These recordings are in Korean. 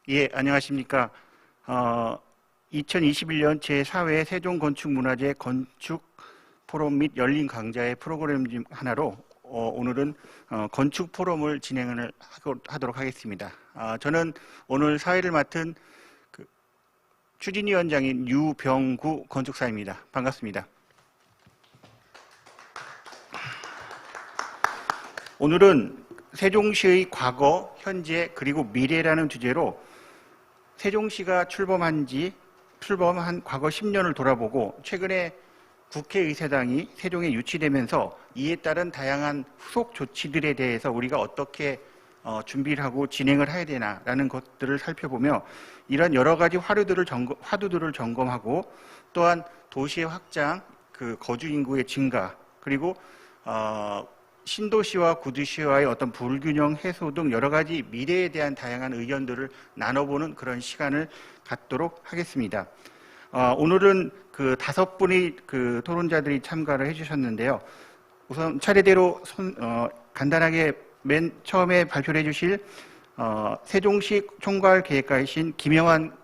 예, 안녕하십니까. 2021년 제4회 세종건축문화재 건축 포럼 및 열린 강좌의 프로그램 중 하나로 오늘은 건축 포럼을 진행을 하도록 하겠습니다. 저는 오늘 사회를 맡은 추진위원장인 유병구 건축사입니다. 반갑습니다. 오늘은 세종시의 과거, 현재, 그리고 미래라는 주제로 세종시가 출범한 과거 10년을 돌아보고 최근에 국회의사당이 세종에 유치되면서 이에 따른 다양한 후속 조치들에 대해서 우리가 어떻게 준비를 하고 진행을 해야 되나라는 것들을 살펴보며 이런 여러 가지 화두들을 점검하고 또한 도시의 확장, 거주 인구의 증가, 그리고 신도시와 구도시와의 어떤 불균형 해소 등 여러 가지 미래에 대한 다양한 의견들을 나눠보는 그런 시간을 갖도록 하겠습니다. 오늘은 5분의 토론자들이 참가를 해주셨는데요. 우선 차례대로 간단하게 맨 처음에 발표를 해주실 세종시 총괄계획가이신 김영환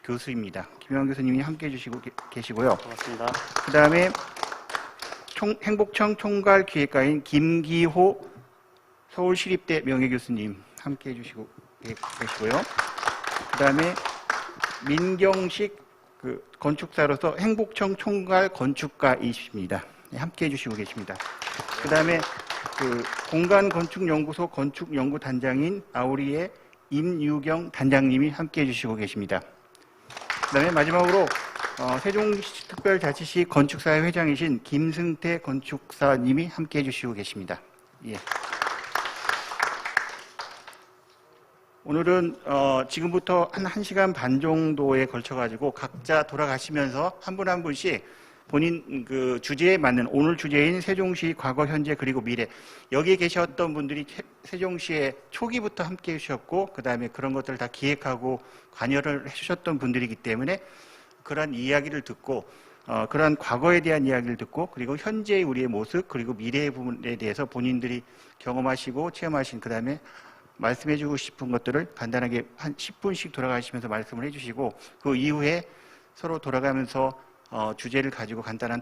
교수입니다. 김영환 교수님이 함께해 주시고 계시고요. 고맙습니다. 그 다음에 행복청 총괄기획가인 김기호 서울시립대 명예교수님 함께해 주시고 계시고요. 그 다음에 민경식 건축사로서 행복청 총괄 건축가이십니다. 함께해 주시고 계십니다. 그 다음에 공간건축연구소 건축연구단장인 아우리의 임유경 단장님이 함께해 주시고 계십니다. 그 다음에 마지막으로 세종특별자치시 건축사회 회장이신 김승태 건축사님이 함께해 주시고 계십니다. 예. 오늘은 지금부터 한 1시간 반 정도에 걸쳐가지고 각자 돌아가시면서 한 분 한 분씩 본인 주제에 맞는 오늘 주제인 세종시 과거, 현재, 그리고 미래 여기에 계셨던 분들이 세종시의 초기부터 함께해 주셨고 그 다음에 그런 것들을 다 기획하고 관여를 해주셨던 분들이기 때문에 그러한 이야기를 듣고 그러한 과거에 대한 이야기를 듣고 그리고 현재의 우리의 모습 그리고 미래의 부분에 대해서 본인들이 경험하시고 체험하신 그 다음에 말씀해주고 싶은 것들을 간단하게 한 10분씩 돌아가시면서 말씀을 해주시고 그 이후에 서로 돌아가면서 주제를 가지고 간단한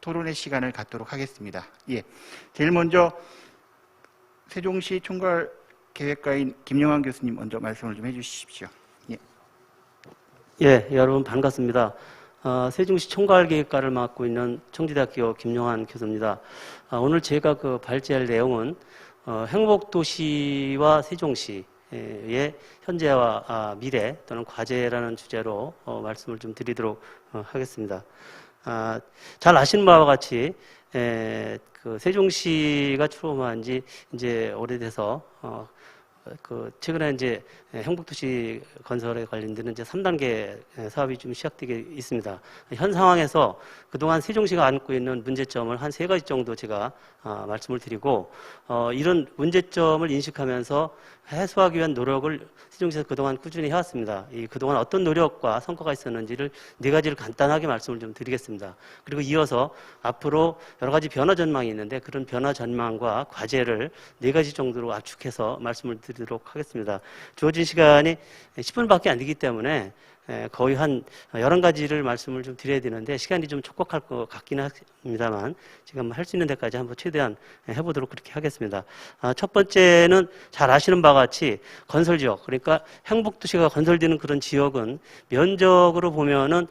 토론의 시간을 갖도록 하겠습니다. 예, 제일 먼저 세종시 총괄계획가인 김영환 교수님 먼저 말씀을 좀 해주십시오. 예, 여러분 반갑습니다. 세종시 총괄계획과를 맡고 있는 청주대학교 김용환 교수입니다. 오늘 제가 발제할 내용은 행복도시와 세종시의 현재와 미래 또는 과제라는 주제로 말씀을 좀 드리도록 하겠습니다. 잘 아시는 바와 같이 세종시가 출범한 지 이제 오래돼서 최근에 이제 행복도시 건설에 관련된 이제 3단계 사업이 좀 시작되게 있습니다. 현 상황에서 그동안 세종시가 안고 있는 문제점을 한 3가지 정도 제가 말씀을 드리고 이런 문제점을 인식하면서 해소하기 위한 노력을 세종시에서 그동안 꾸준히 해왔습니다. 그동안 어떤 노력과 성과가 있었는지를 4가지를 간단하게 말씀을 좀 드리겠습니다. 그리고 이어서 앞으로 여러 가지 변화 전망이 있는데 그런 변화 전망과 과제를 4가지 정도로 압축해서 말씀을 드리도록 하겠습니다. 주어진 시간이 10분밖에 안 되기 때문에 거의 한 11가지를 말씀을 좀 드려야 되는데 시간이 좀 촉박할 것 같긴 합니다만 지금 할 수 있는 데까지 한번 최대한 해보도록 그렇게 하겠습니다. 첫 번째는 잘 아시는 바와 같이 건설지역, 그러니까 행복도시가 건설되는 그런 지역은 면적으로 보면은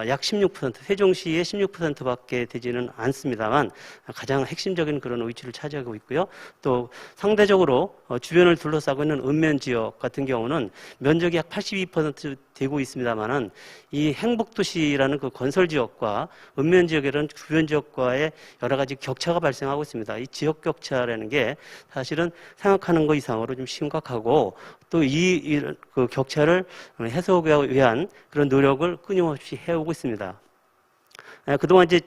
약 16%, 세종시의 16%밖에 되지는 않습니다만 가장 핵심적인 그런 위치를 차지하고 있고요. 또 상대적으로 주변을 둘러싸고 있는 읍면지역 같은 경우는 면적이 약 82% 되고 있습니다만은 이 행복도시라는 그 건설지역과 읍면지역이라는 주변지역과의 여러 가지 격차가 발생하고 있습니다. 이 지역 격차라는 게 사실은 생각하는 것 이상으로 좀 심각하고 또 그 격차를 해소하기 위한 그런 노력을 끊임없이 해오고 있습니다. 그동안 이제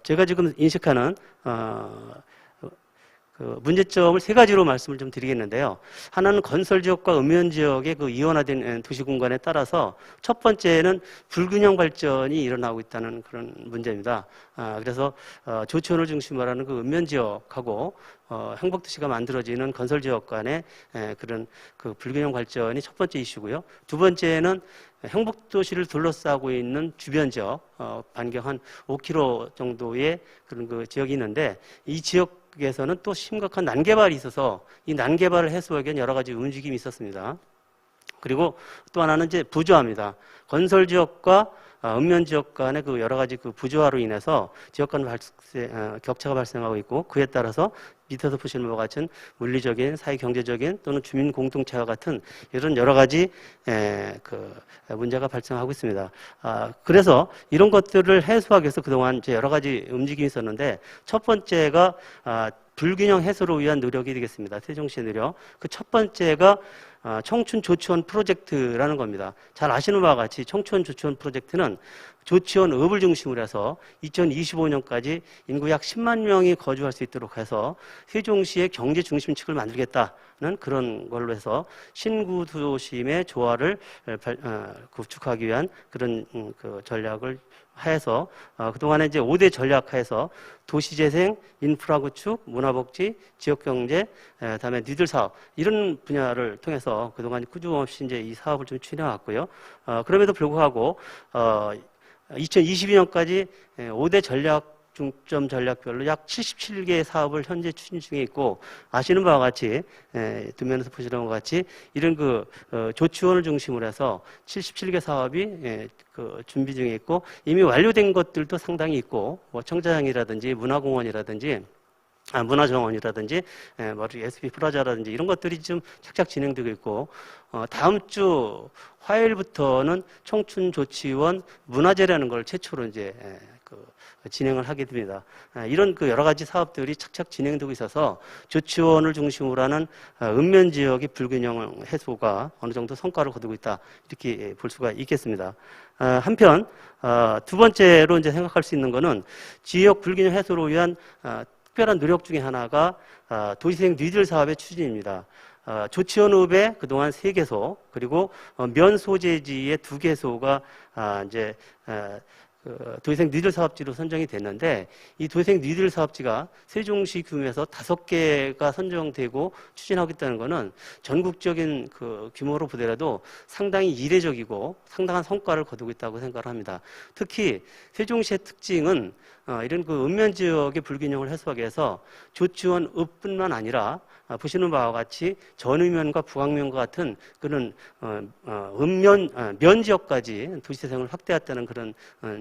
제가 지금 인식하는 그 문제점을 세 가지로 말씀을 좀 드리겠는데요. 하나는 건설 지역과 읍면 지역의 그 이원화된 도시 공간에 따라서 첫 번째는 불균형 발전이 일어나고 있다는 그런 문제입니다. 그래서 조치원을 중심으로 하는 그 읍면 지역하고 행복도시가 만들어지는 건설 지역 간의 그런 그 불균형 발전이 첫 번째 이슈고요. 두 번째는 행복도시를 둘러싸고 있는 주변 지역, 반경 한 5km 정도의 그런 그 지역이 있는데 이 지역에서는 또 심각한 난개발이 있어서 이 난개발을 해소하기 위한 여러 가지 움직임이 있었습니다. 그리고 또 하나는 이제 부조화입니다. 건설 지역과 읍면 지역 간의 그 여러 가지 그 부조화로 인해서 지역 간 격차가 발생하고 있고 그에 따라서 밑에서 보시는 바와 같은 물리적인, 사회 경제적인 또는 주민 공동체와 같은 이런 여러 가지 그 문제가 발생하고 있습니다. 그래서 이런 것들을 해소하기 위해서 그동안 이제 여러 가지 움직임이 있었는데 첫 번째가 불균형 해소를 위한 노력이 되겠습니다. 세종시의 노력. 그 첫 번째가 청춘 조치원 프로젝트라는 겁니다. 잘 아시는 바와 같이 청춘 조치원 프로젝트는 조치원 읍을 중심으로 해서 2025년까지 인구 약 10만 명이 거주할 수 있도록 해서 세종시의 경제 중심축을 만들겠다는 그런 걸로 해서 신구 도심의 조화를 구축하기 위한 그런 그 전략을 하여서 그동안에 이제 5대 전략하에서 도시재생, 인프라 구축, 문화복지, 지역경제, 그다음에 니들 사업 이런 분야를 통해서 그동안 꾸준없이 이제 이 사업을 좀 추진해왔고요. 그럼에도 불구하고 2022년까지 5대 전략 중점 전략별로 약 77개의 사업을 현재 추진 중에 있고 아시는 바와 같이 뒷면에서 보시는 바와 같이 이런 그 조치원을 중심으로 해서 77개 사업이 그 준비 중에 있고 이미 완료된 것들도 상당히 있고 뭐 청자항이라든지 문화공원이라든지 문화정원이라든지 SP 프라자라든지 이런 것들이 좀 착착 진행되고 있고 다음 주 화요일부터는 청춘조치원 문화제라는 걸 최초로 이제 진행을 하게 됩니다. 이런 그 여러 가지 사업들이 착착 진행되고 있어서 조치원을 중심으로 하는 읍면 지역의 불균형 해소가 어느 정도 성과를 거두고 있다 이렇게 볼 수가 있겠습니다. 한편 두 번째로 이제 생각할 수 있는 것은 지역 불균형 해소를 위한 특별한 노력 중에 하나가 도시생 뉴딜 사업의 추진입니다. 조치원읍에 그동안 3개소 그리고 면 소재지의 2개소가 이제 도시생 뉴딜 사업지로 선정이 됐는데 이 도시생 뉴딜 사업지가 세종시 규모에서 5개가 선정되고 추진하고 있다는 것은 전국적인 그 규모로 보더라도 상당히 이례적이고 상당한 성과를 거두고 있다고 생각을 합니다. 특히 세종시의 특징은 이런 그 읍면 지역의 불균형을 해소하기 위해서 조치원 읍뿐만 아니라 보시는 바와 같이 전읍면과 북악면과 같은 그런 면 지역까지 도시재생을 확대했다는 그런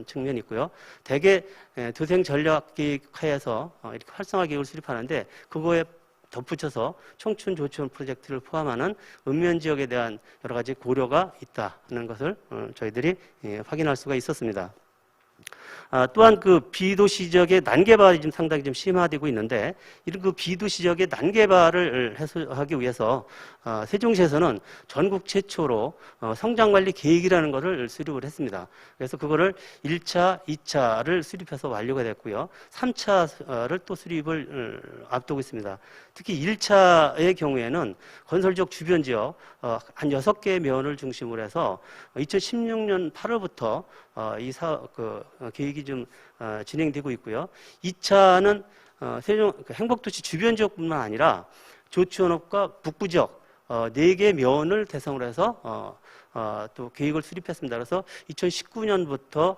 측면이 있고요. 대개 도생 전략 계획하에서 이렇게 활성화 계획을 수립하는데 그거에 덧붙여서 청춘 조치원 프로젝트를 포함하는 읍면 지역에 대한 여러 가지 고려가 있다는 것을 저희들이 확인할 수가 있었습니다. 또한 그 비도시 지역의 난개발이 좀 상당히 좀 심화되고 있는데 이런 그 비도시 지역의 난개발을 해소하기 위해서 세종시에서는 전국 최초로 성장관리 계획이라는 것을 수립을 했습니다. 그래서 그거를 1차, 2차를 수립해서 완료가 됐고요. 3차를 또 수립을 앞두고 있습니다. 특히 1차의 경우에는 건설지역 주변 지역 한 6개의 면을 중심으로 해서 2016년 8월부터 이 계획이 좀 진행되고 있고요. 2차는 세종 행복도시 주변 지역뿐만 아니라 조치원읍과 북부 지역 4개 면을 대상으로 해서 또 계획을 수립했습니다. 그래서 2019년부터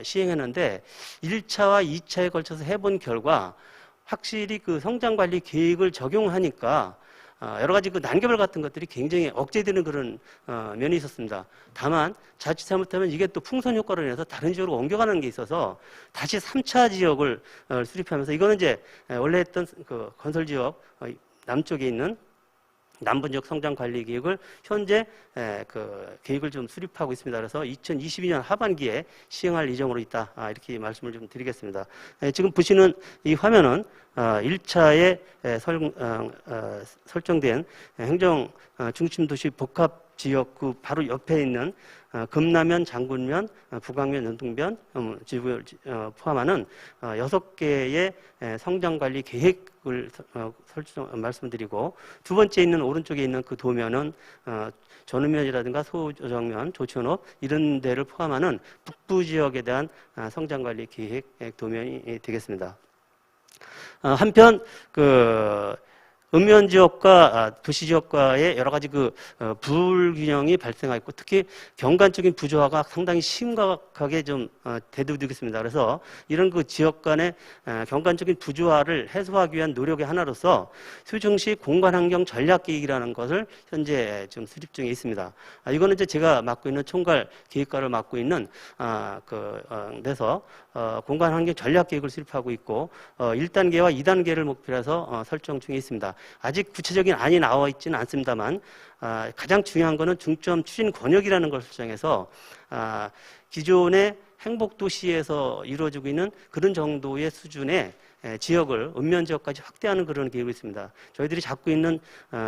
시행했는데 1차와 2차에 걸쳐서 해본 결과 확실히 그 성장관리 계획을 적용하니까 여러 가지 그 난개발 같은 것들이 굉장히 억제되는 그런 면이 있었습니다. 다만 자칫 잘못하면 이게 또 풍선 효과로 인해서 다른 지역으로 옮겨가는 게 있어서 다시 3차 지역을 수립하면서 이거는 이제 원래 했던 그 건설 지역 남쪽에 있는 남부 지역 성장 관리 계획을 현재 그 계획을 좀 수립하고 있습니다. 그래서 2022년 하반기에 시행할 예정으로 있다. 이렇게 말씀을 좀 드리겠습니다. 지금 보시는 이 화면은 1차에 설정된 행정 중심 도시 복합 지역 그 바로 옆에 있는 금남면, 장군면, 북왕면, 연동면 지구를 포함하는 6개의 성장관리 계획을 말씀드리고, 두 번째 있는 오른쪽에 있는 그 도면은 전읍면이라든가 소정면, 조천읍 이런 데를 포함하는 북부 지역에 대한 성장관리 계획 도면이 되겠습니다. 한편 읍면 지역과 도시 지역과의 여러 가지 불균형이 발생하고 있고, 특히 경관적인 부조화가 상당히 심각하게 좀 대두되고 있습니다. 그래서 이런 지역 간의 경관적인 부조화를 해소하기 위한 노력의 하나로서 세종시 공간환경 전략계획이라는 것을 현재 좀 수립 중에 있습니다. 이거는 이제 제가 맡고 있는 총괄 계획과를 맡고 있는 데서 공간환경 전략계획을 수립하고 있고, 1단계와 2단계를 목표로 해서 설정 중에 있습니다. 아직 구체적인 안이 나와 있지는 않습니다만, 가장 중요한 것은 중점 추진 권역이라는 것을 설정해서 기존의 행복도시에서 이루어지고 있는 그런 정도의 수준의 지역을 읍면 지역까지 확대하는 그런 계획이 있습니다. 저희들이 잡고 있는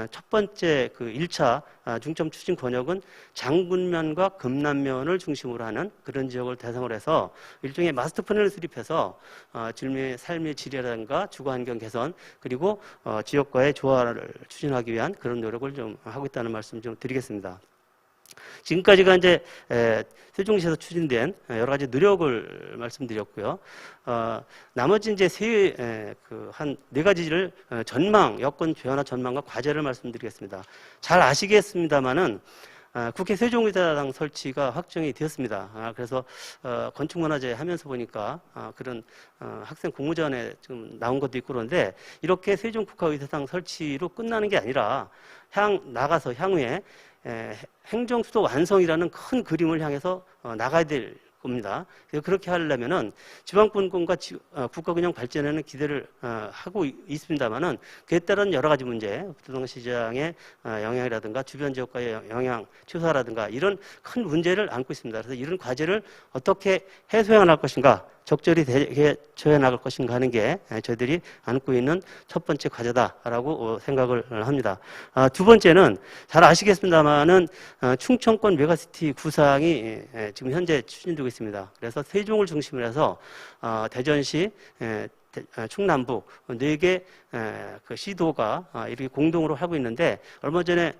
첫 번째 1차 중점 추진 권역은 장군면과 금남면을 중심으로 하는 그런 지역을 대상으로 해서 일종의 마스터 플랜을 수립해서 주민의 삶의 질이라든가 주거환경 개선, 그리고 지역과의 조화를 추진하기 위한 그런 노력을 좀 하고 있다는 말씀 좀 드리겠습니다. 지금까지가 이제 세종시에서 추진된 여러 가지 노력을 말씀드렸고요. 나머지 이제 한 4가지를 전망, 여건 변화 전망과 과제를 말씀드리겠습니다. 잘 아시겠습니다만은 국회 세종의사당 설치가 확정이 되었습니다. 그래서 건축문화재 하면서 보니까 그런 학생 공모전에 좀 나온 것도 있고, 그런데 이렇게 세종국가의사당 설치로 끝나는 게 아니라 나가서 향후에 행정수도 완성이라는 큰 그림을 향해서 나가야 될 겁니다. 그렇게 하려면은 지방분권과 국가균형 발전에는 기대를 하고 있습니다만은, 그에 따른 여러 가지 문제, 부동산 시장의 영향이라든가 주변 지역과의 영향 최소화라든가 이런 큰 문제를 안고 있습니다. 그래서 이런 과제를 어떻게 해소해 나갈 것인가, 적절히 대처해 나갈 것인가 하는 게 저희들이 안고 있는 첫 번째 과제다라고 생각을 합니다. 두 번째는 잘 아시겠습니다만은 충청권 메가시티 구상이 지금 현재 추진되고 있습니다. 그래서 세종을 중심으로 해서 대전시, 충남북 4개 시도가 이렇게 공동으로 하고 있는데, 얼마 전에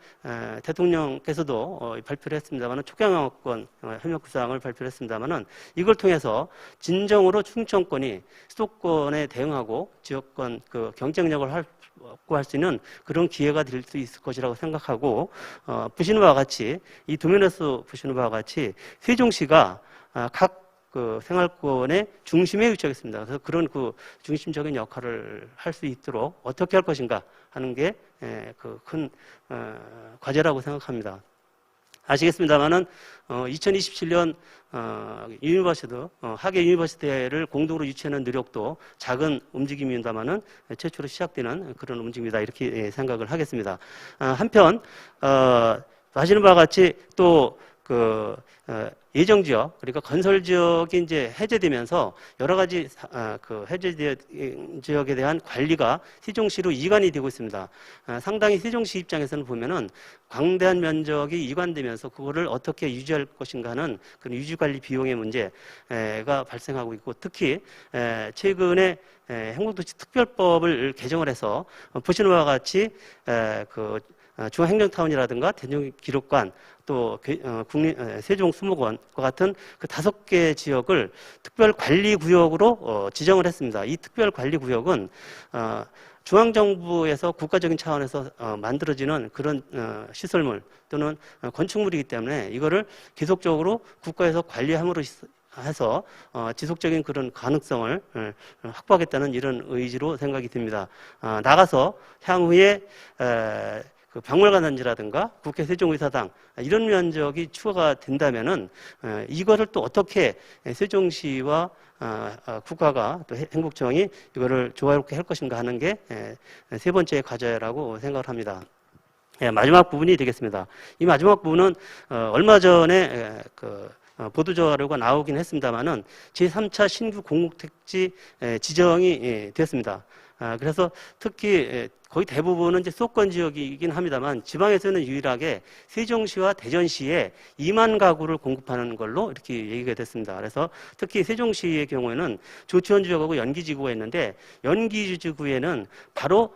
대통령께서도 발표를 했습니다만, 촉양영어권 협력구상을 발표를 했습니다만은, 이걸 통해서 진정으로 충청권이 수도권에 대응하고 지역권 경쟁력을 확보할 수 있는 그런 기회가 될 수 있을 것이라고 생각하고, 보시는 바와 같이, 이 도면에서 보시는 바와 같이 세종시가 각 생활권의 중심에 위치하겠습니다. 그래서 그런 중심적인 역할을 할 수 있도록 어떻게 할 것인가 하는 게 큰 과제라고 생각합니다. 아시겠습니다만은 2027년 하계 유니버시티를 공동으로 유치하는 노력도 작은 움직임입니다만은 최초로 시작되는 그런 움직임이다, 이렇게 생각을 하겠습니다. 한편 아시는 바와 같이 또 예정지역, 그러니까 건설지역이 이제 해제되면서 여러 가지 해제 지역에 대한 관리가 세종시로 이관이 되고 있습니다. 상당히 세종시 입장에서는 보면은 광대한 면적이 이관되면서 그거를 어떻게 유지할 것인가 하는 그런 유지관리 비용의 문제가 발생하고 있고, 특히 최근에 행복도시 특별법을 개정을 해서 보시는 바와 같이 중앙행정타운이라든가 대중기록관, 또 세종수목원과 같은 5개 지역을 특별관리구역으로 지정을 했습니다. 이 특별관리구역은 중앙정부에서 국가적인 차원에서 만들어지는 그런 시설물 또는 건축물이기 때문에 이거를 계속적으로 국가에서 관리함으로 해서 지속적인 그런 가능성을 확보하겠다는 이런 의지로 생각이 듭니다. 나가서 향후에 박물관단지라든가 국회 세종의사당 이런 면적이 추가가 된다면은 이거를 또 어떻게 세종시와 국가가 또 행복청이 이거를 조화롭게 할 것인가 하는 게 세 번째 과제라고 생각을 합니다. 마지막 부분이 되겠습니다. 이 마지막 부분은 얼마 전에 보도자료가 나오긴 했습니다만은 제3차 신규 공공택지 지정이 됐습니다. 그래서 특히 거의 대부분은 이제 수도권 지역이긴 합니다만 지방에서는 유일하게 세종시와 대전시에 2만 가구를 공급하는 걸로 이렇게 얘기가 됐습니다. 그래서 특히 세종시의 경우에는 조치원지구하고 연기지구가 있는데 연기지구에는 바로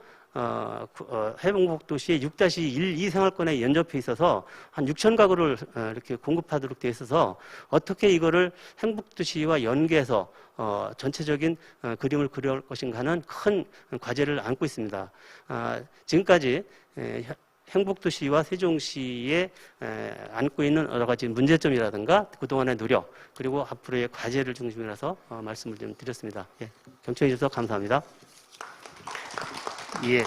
해병복도시의 6-1, 2생활권에 연접해 있어서 한 6천 가구를 이렇게 공급하도록 되어 있어서 어떻게 이거를 행복도시와 연계해서 전체적인 그림을 그려올 것인가 하는 큰 과제를 안고 있습니다. 지금까지 행복도시와 세종시에 안고 있는 여러 가지 문제점이라든가 그동안의 노력 그리고 앞으로의 과제를 중심으로 해서 말씀을 좀 드렸습니다. 예, 경청해 주셔서 감사합니다. 예.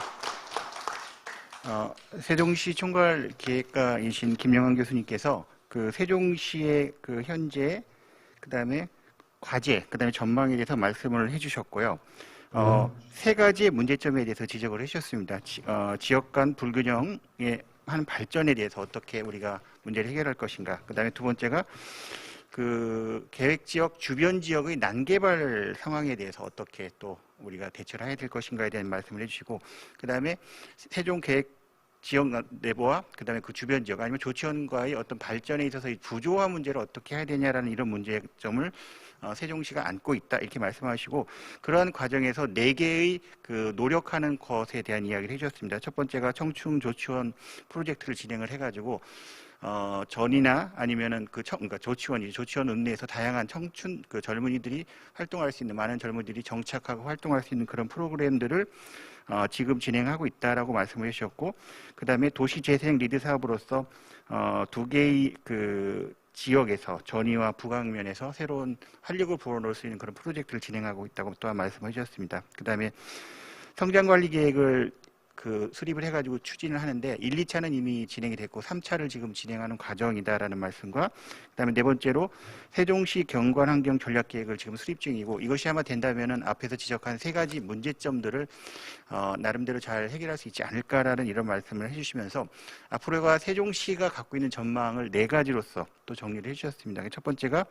세종시 총괄기획과이신 김영환 교수님께서 그 세종시의 그 현재 그다음에 과제, 그다음에 전망에 대해서 말씀을 해주셨고요. 세 가지의 문제점에 대해서 지적을 해주셨습니다. 지역 간 불균형의 한 발전에 대해서 어떻게 우리가 문제를 해결할 것인가. 그다음에 두 번째가 그 계획 지역 주변 지역의 난개발 상황에 대해서 어떻게 또 우리가 대처를 해야 될 것인가에 대한 말씀을 해주시고, 그다음에 세종 계획 지역 내부와 그다음에 그 주변 지역 아니면 조치원과의 어떤 발전에 있어서 이 구조화 문제를 어떻게 해야 되냐라는 이런 문제점을 세종시가 안고 있다 이렇게 말씀하시고, 그러한 과정에서 4개의 그 노력하는 것에 대한 이야기를 해주셨습니다. 첫 번째가 청춘 조치원 프로젝트를 진행을 해가지고 전이나 아니면은 그러니까 조치원 읍내에서 다양한 청춘 그 젊은이들이 활동할 수 있는, 많은 젊은이들이 정착하고 활동할 수 있는 그런 프로그램들을 지금 진행하고 있다라고 말씀을 해주셨고, 그다음에 도시재생 리드 사업으로서 2개의 그 지역에서 전이와 부강면에서 새로운 활력을 불어넣을 수 있는 그런 프로젝트를 진행하고 있다고 또한 말씀을 해주셨습니다. 그다음에 성장관리 계획을 그 수립을 해가지고 추진을 하는데 1, 2차는 이미 진행이 됐고 3차를 지금 진행하는 과정이다라는 말씀과, 그다음에 네 번째로 세종시 경관환경 전략계획을 지금 수립 중이고, 이것이 아마 된다면은 앞에서 지적한 3가지 문제점들을 나름대로 잘 해결할 수 있지 않을까라는 이런 말씀을 해주시면서 앞으로가 세종시가 갖고 있는 전망을 4가지로서 또 정리를 해주셨습니다. 첫 번째가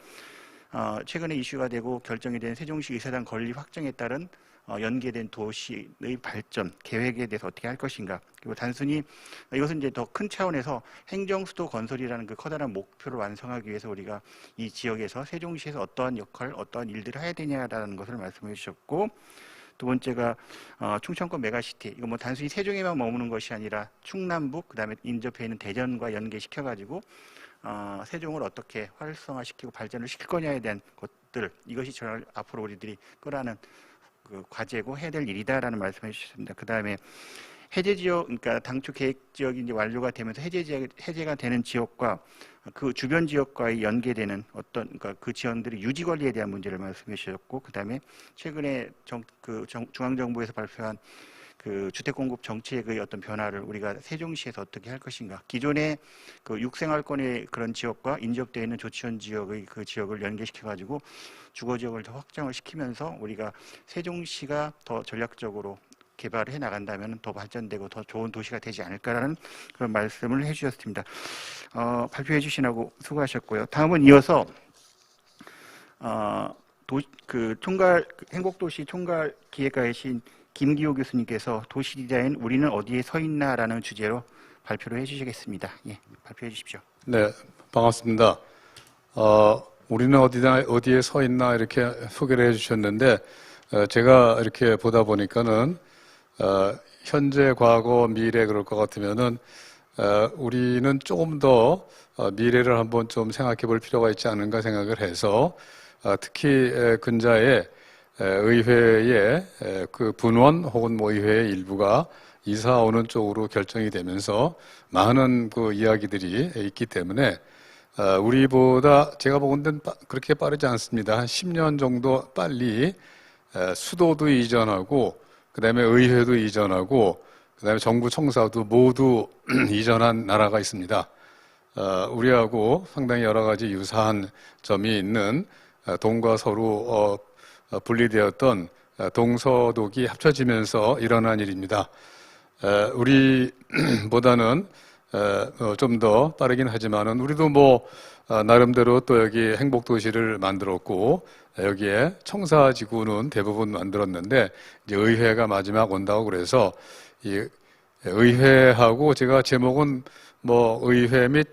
최근에 이슈가 되고 결정이 된 세종시 의사당 건립 확정에 따른 연계된 도시의 발전 계획에 대해서 어떻게 할 것인가. 그리고 단순히 이것은 이제 더 큰 차원에서 행정수도 건설이라는 그 커다란 목표를 완성하기 위해서 우리가 이 지역에서 세종시에서 어떠한 역할, 어떠한 일들을 해야 되냐라는 것을 말씀해 주셨고, 두 번째가 충청권 메가시티, 이거 뭐 단순히 세종에만 머무는 것이 아니라 충남북 그다음에 인접해 있는 대전과 연계시켜 가지고 세종을 어떻게 활성화시키고 발전을 시킬 거냐에 대한 것들, 이것이 앞으로 우리들이 끌어안는 그 과제고 해야 될 일이다라는 말씀해 주셨습니다. 그 다음에 해제 지역, 그러니까 당초 계획 지역이 이제 완료가 되면서 해제가 되는 지역과 그 주변 지역과의 연계되는 어떤, 그러니까 그 지원들의 유지 관리에 대한 문제를 말씀해 주셨고, 그 다음에 최근에 중앙정부에서 발표한 그 주택 공급 정책의 어떤 변화를 우리가 세종시에서 어떻게 할 것인가. 기존의 그 6생활권의 그런 지역과 인접되어 있는 조치원 지역의 그 지역을 연계시켜 가지고 주거 지역을 더 확장을 시키면서 우리가 세종시가 더 전략적으로 개발을 해 나간다면 더 발전되고 더 좋은 도시가 되지 않을까라는 그런 말씀을 해주셨습니다. 발표해 주시라고 수고하셨고요. 다음은 이어서 행복도시 총괄 기획가이신 김기호 교수님께서 도시 디자인 우리는 어디에 서 있나라는 주제로 발표를 해주시겠습니다. 예, 발표해 주십시오. 네, 반갑습니다. 우리는 어디에 서 있나 이렇게 소개를 해주셨는데 제가 이렇게 보다 보니까는 현재, 과거, 미래 그럴 것 같으면은 우리는 조금 더 미래를 한번 좀 생각해 볼 필요가 있지 않은가 생각을 해서 특히 근자에 의회의 그 분원 혹은 뭐 의회의 일부가 이사 오는 쪽으로 결정이 되면서 많은 그 이야기들이 있기 때문에 우리보다 제가 보건대는 그렇게 빠르지 않습니다. 한 10년 정도 빨리 수도도 이전하고 그다음에 의회도 이전하고 그다음에 정부 청사도 모두 이전한 나라가 있습니다. 우리하고 상당히 여러 가지 유사한 점이 있는 동과 서로 분리되었던 동서독이 합쳐지면서 일어난 일입니다. 우리보다는 좀 더 빠르긴 하지만은 우리도 뭐 나름대로 또 여기 행복도시를 만들었고 여기에 청사지구는 대부분 만들었는데 이제 의회가 마지막 온다고 그래서 이 의회하고 제가 제목은 뭐 의회 및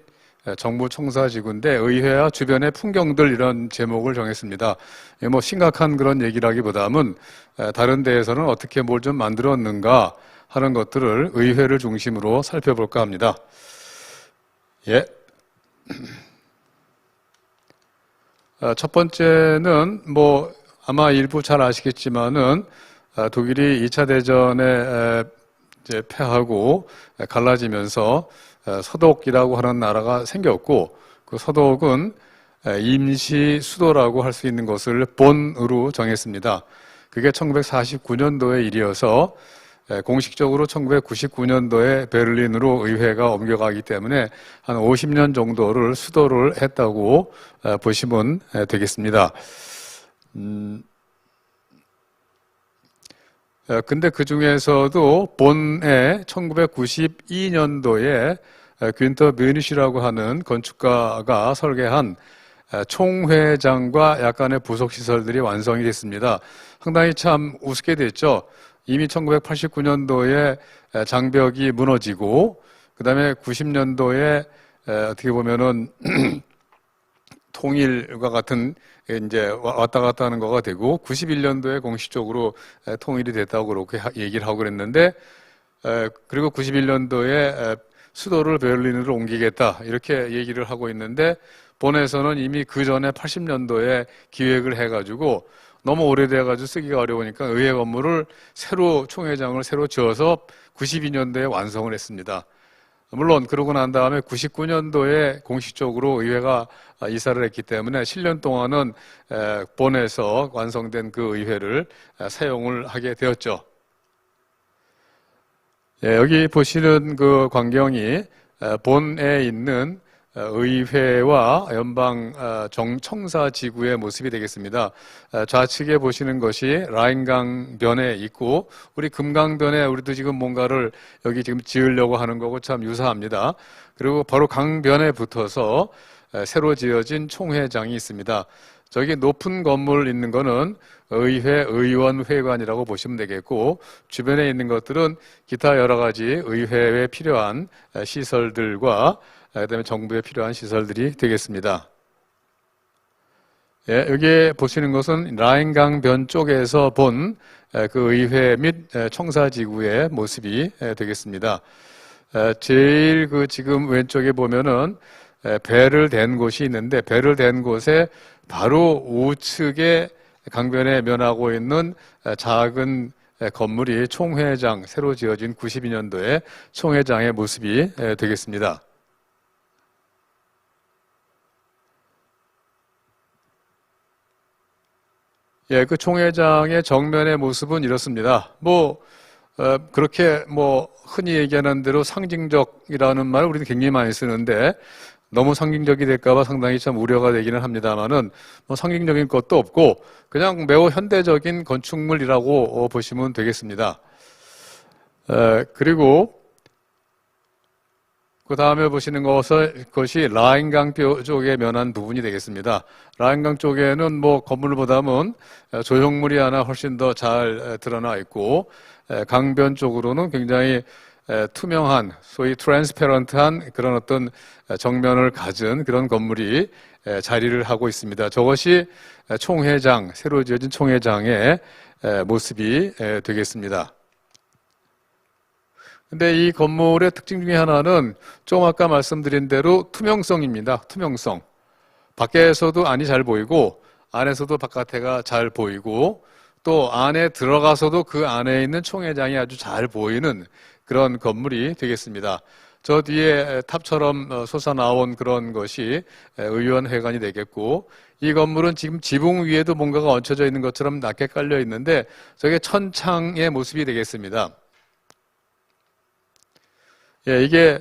정부 청사지구인데 의회와 주변의 풍경들 이런 제목을 정했습니다. 뭐 심각한 그런 얘기라기보다는 다른 데에서는 어떻게 뭘 좀 만들었는가 하는 것들을 의회를 중심으로 살펴볼까 합니다. 예. 첫 번째는 뭐 아마 일부 잘 아시겠지만은 독일이 2차 대전에 이제 패하고 갈라지면서 서독이라고 하는 나라가 생겼고 그 서독은 임시 수도라고 할 수 있는 것을 본으로 정했습니다. 그게 1949년도의 일이어서 공식적으로 1999년도에 베를린으로 의회가 옮겨가기 때문에 한 50년 정도를 수도를 했다고 보시면 되겠습니다. 근데 그 중에서도 본에 1992년도에 균터 뮤니시라고 하는 건축가가 설계한 총회장과 약간의 부속시설들이 완성이 됐습니다. 상당히 참 우습게 됐죠. 이미 1989년도에 장벽이 무너지고 그 다음에 90년도에 어떻게 보면은 통일과 같은 이제 왔다 갔다 하는 거가 되고 91년도에 공식적으로 통일이 됐다고 그렇게 얘기를 하고 그랬는데 그리고 91년도에 수도를 베를린으로 옮기겠다 이렇게 얘기를 하고 있는데 본에서는 이미 그 전에 80년도에 기획을 해가지고 너무 오래돼가지고 쓰기가 어려우니까 의회 건물을 총회장을 새로 지어서 92년도에 완성을 했습니다. 물론 그러고 난 다음에 99년도에 공식적으로 의회가 이사를 했기 때문에 7년 동안은 본에서 완성된 그 의회를 사용을 하게 되었죠. 예, 여기 보시는 그 광경이 본에 있는 의회와 연방 청사지구의 모습이 되겠습니다. 좌측에 보시는 것이 라인강변에 있고 우리 금강변에 우리도 지금 뭔가를 여기 지금 지으려고 하는 거고 참 유사합니다. 그리고 바로 강변에 붙어서 새로 지어진 총회장이 있습니다. 저기 높은 건물 있는 거는 의회 의원회관이라고 보시면 되겠고 주변에 있는 것들은 기타 여러 가지 의회에 필요한 시설들과 그다음에 정부에 필요한 시설들이 되겠습니다. 예, 여기 보시는 것은 라인강변 쪽에서 본 그 의회 및 청사지구의 모습이 되겠습니다. 제일 그 지금 왼쪽에 보면은 배를 댄 곳이 있는데 배를 댄 곳에 바로 우측에 강변에 면하고 있는 작은 건물이 총회장, 새로 지어진 92년도에 총회장의 모습이 되겠습니다. 예, 그 총회장의 정면의 모습은 이렇습니다. 그렇게 흔히 얘기하는 대로 상징적이라는 말을 우리는 굉장히 많이 쓰는데 너무 상징적이 될까봐 상당히 참 우려가 되기는 합니다만은 상징적인 것도 없고 그냥 매우 현대적인 건축물이라고 보시면 되겠습니다. 그리고 그 다음에 보시는 것이 라인강 쪽에 면한 부분이 되겠습니다. 라인강 쪽에는 건물보다는 조형물이 하나 훨씬 더 잘 드러나 있고 강변 쪽으로는 굉장히 투명한 소위 트랜스페런트한 그런 어떤 정면을 가진 그런 건물이 자리를 하고 있습니다. 저것이 총회장, 새로 지어진 총회장의 모습이 되겠습니다. 근데 이 건물의 특징 중에 하나는 좀 아까 말씀드린 대로 투명성입니다. 투명성. 밖에서도 안이 잘 보이고 안에서도 바깥에가 잘 보이고 또 안에 들어가서도 그 안에 있는 총회장이 아주 잘 보이는 그런 건물이 되겠습니다. 저 뒤에 탑처럼 솟아나온 그런 것이 의원회관이 되겠고 이 건물은 지금 지붕 위에도 뭔가가 얹혀져 있는 것처럼 낮게 깔려 있는데 저게 천창의 모습이 되겠습니다. 예, 이게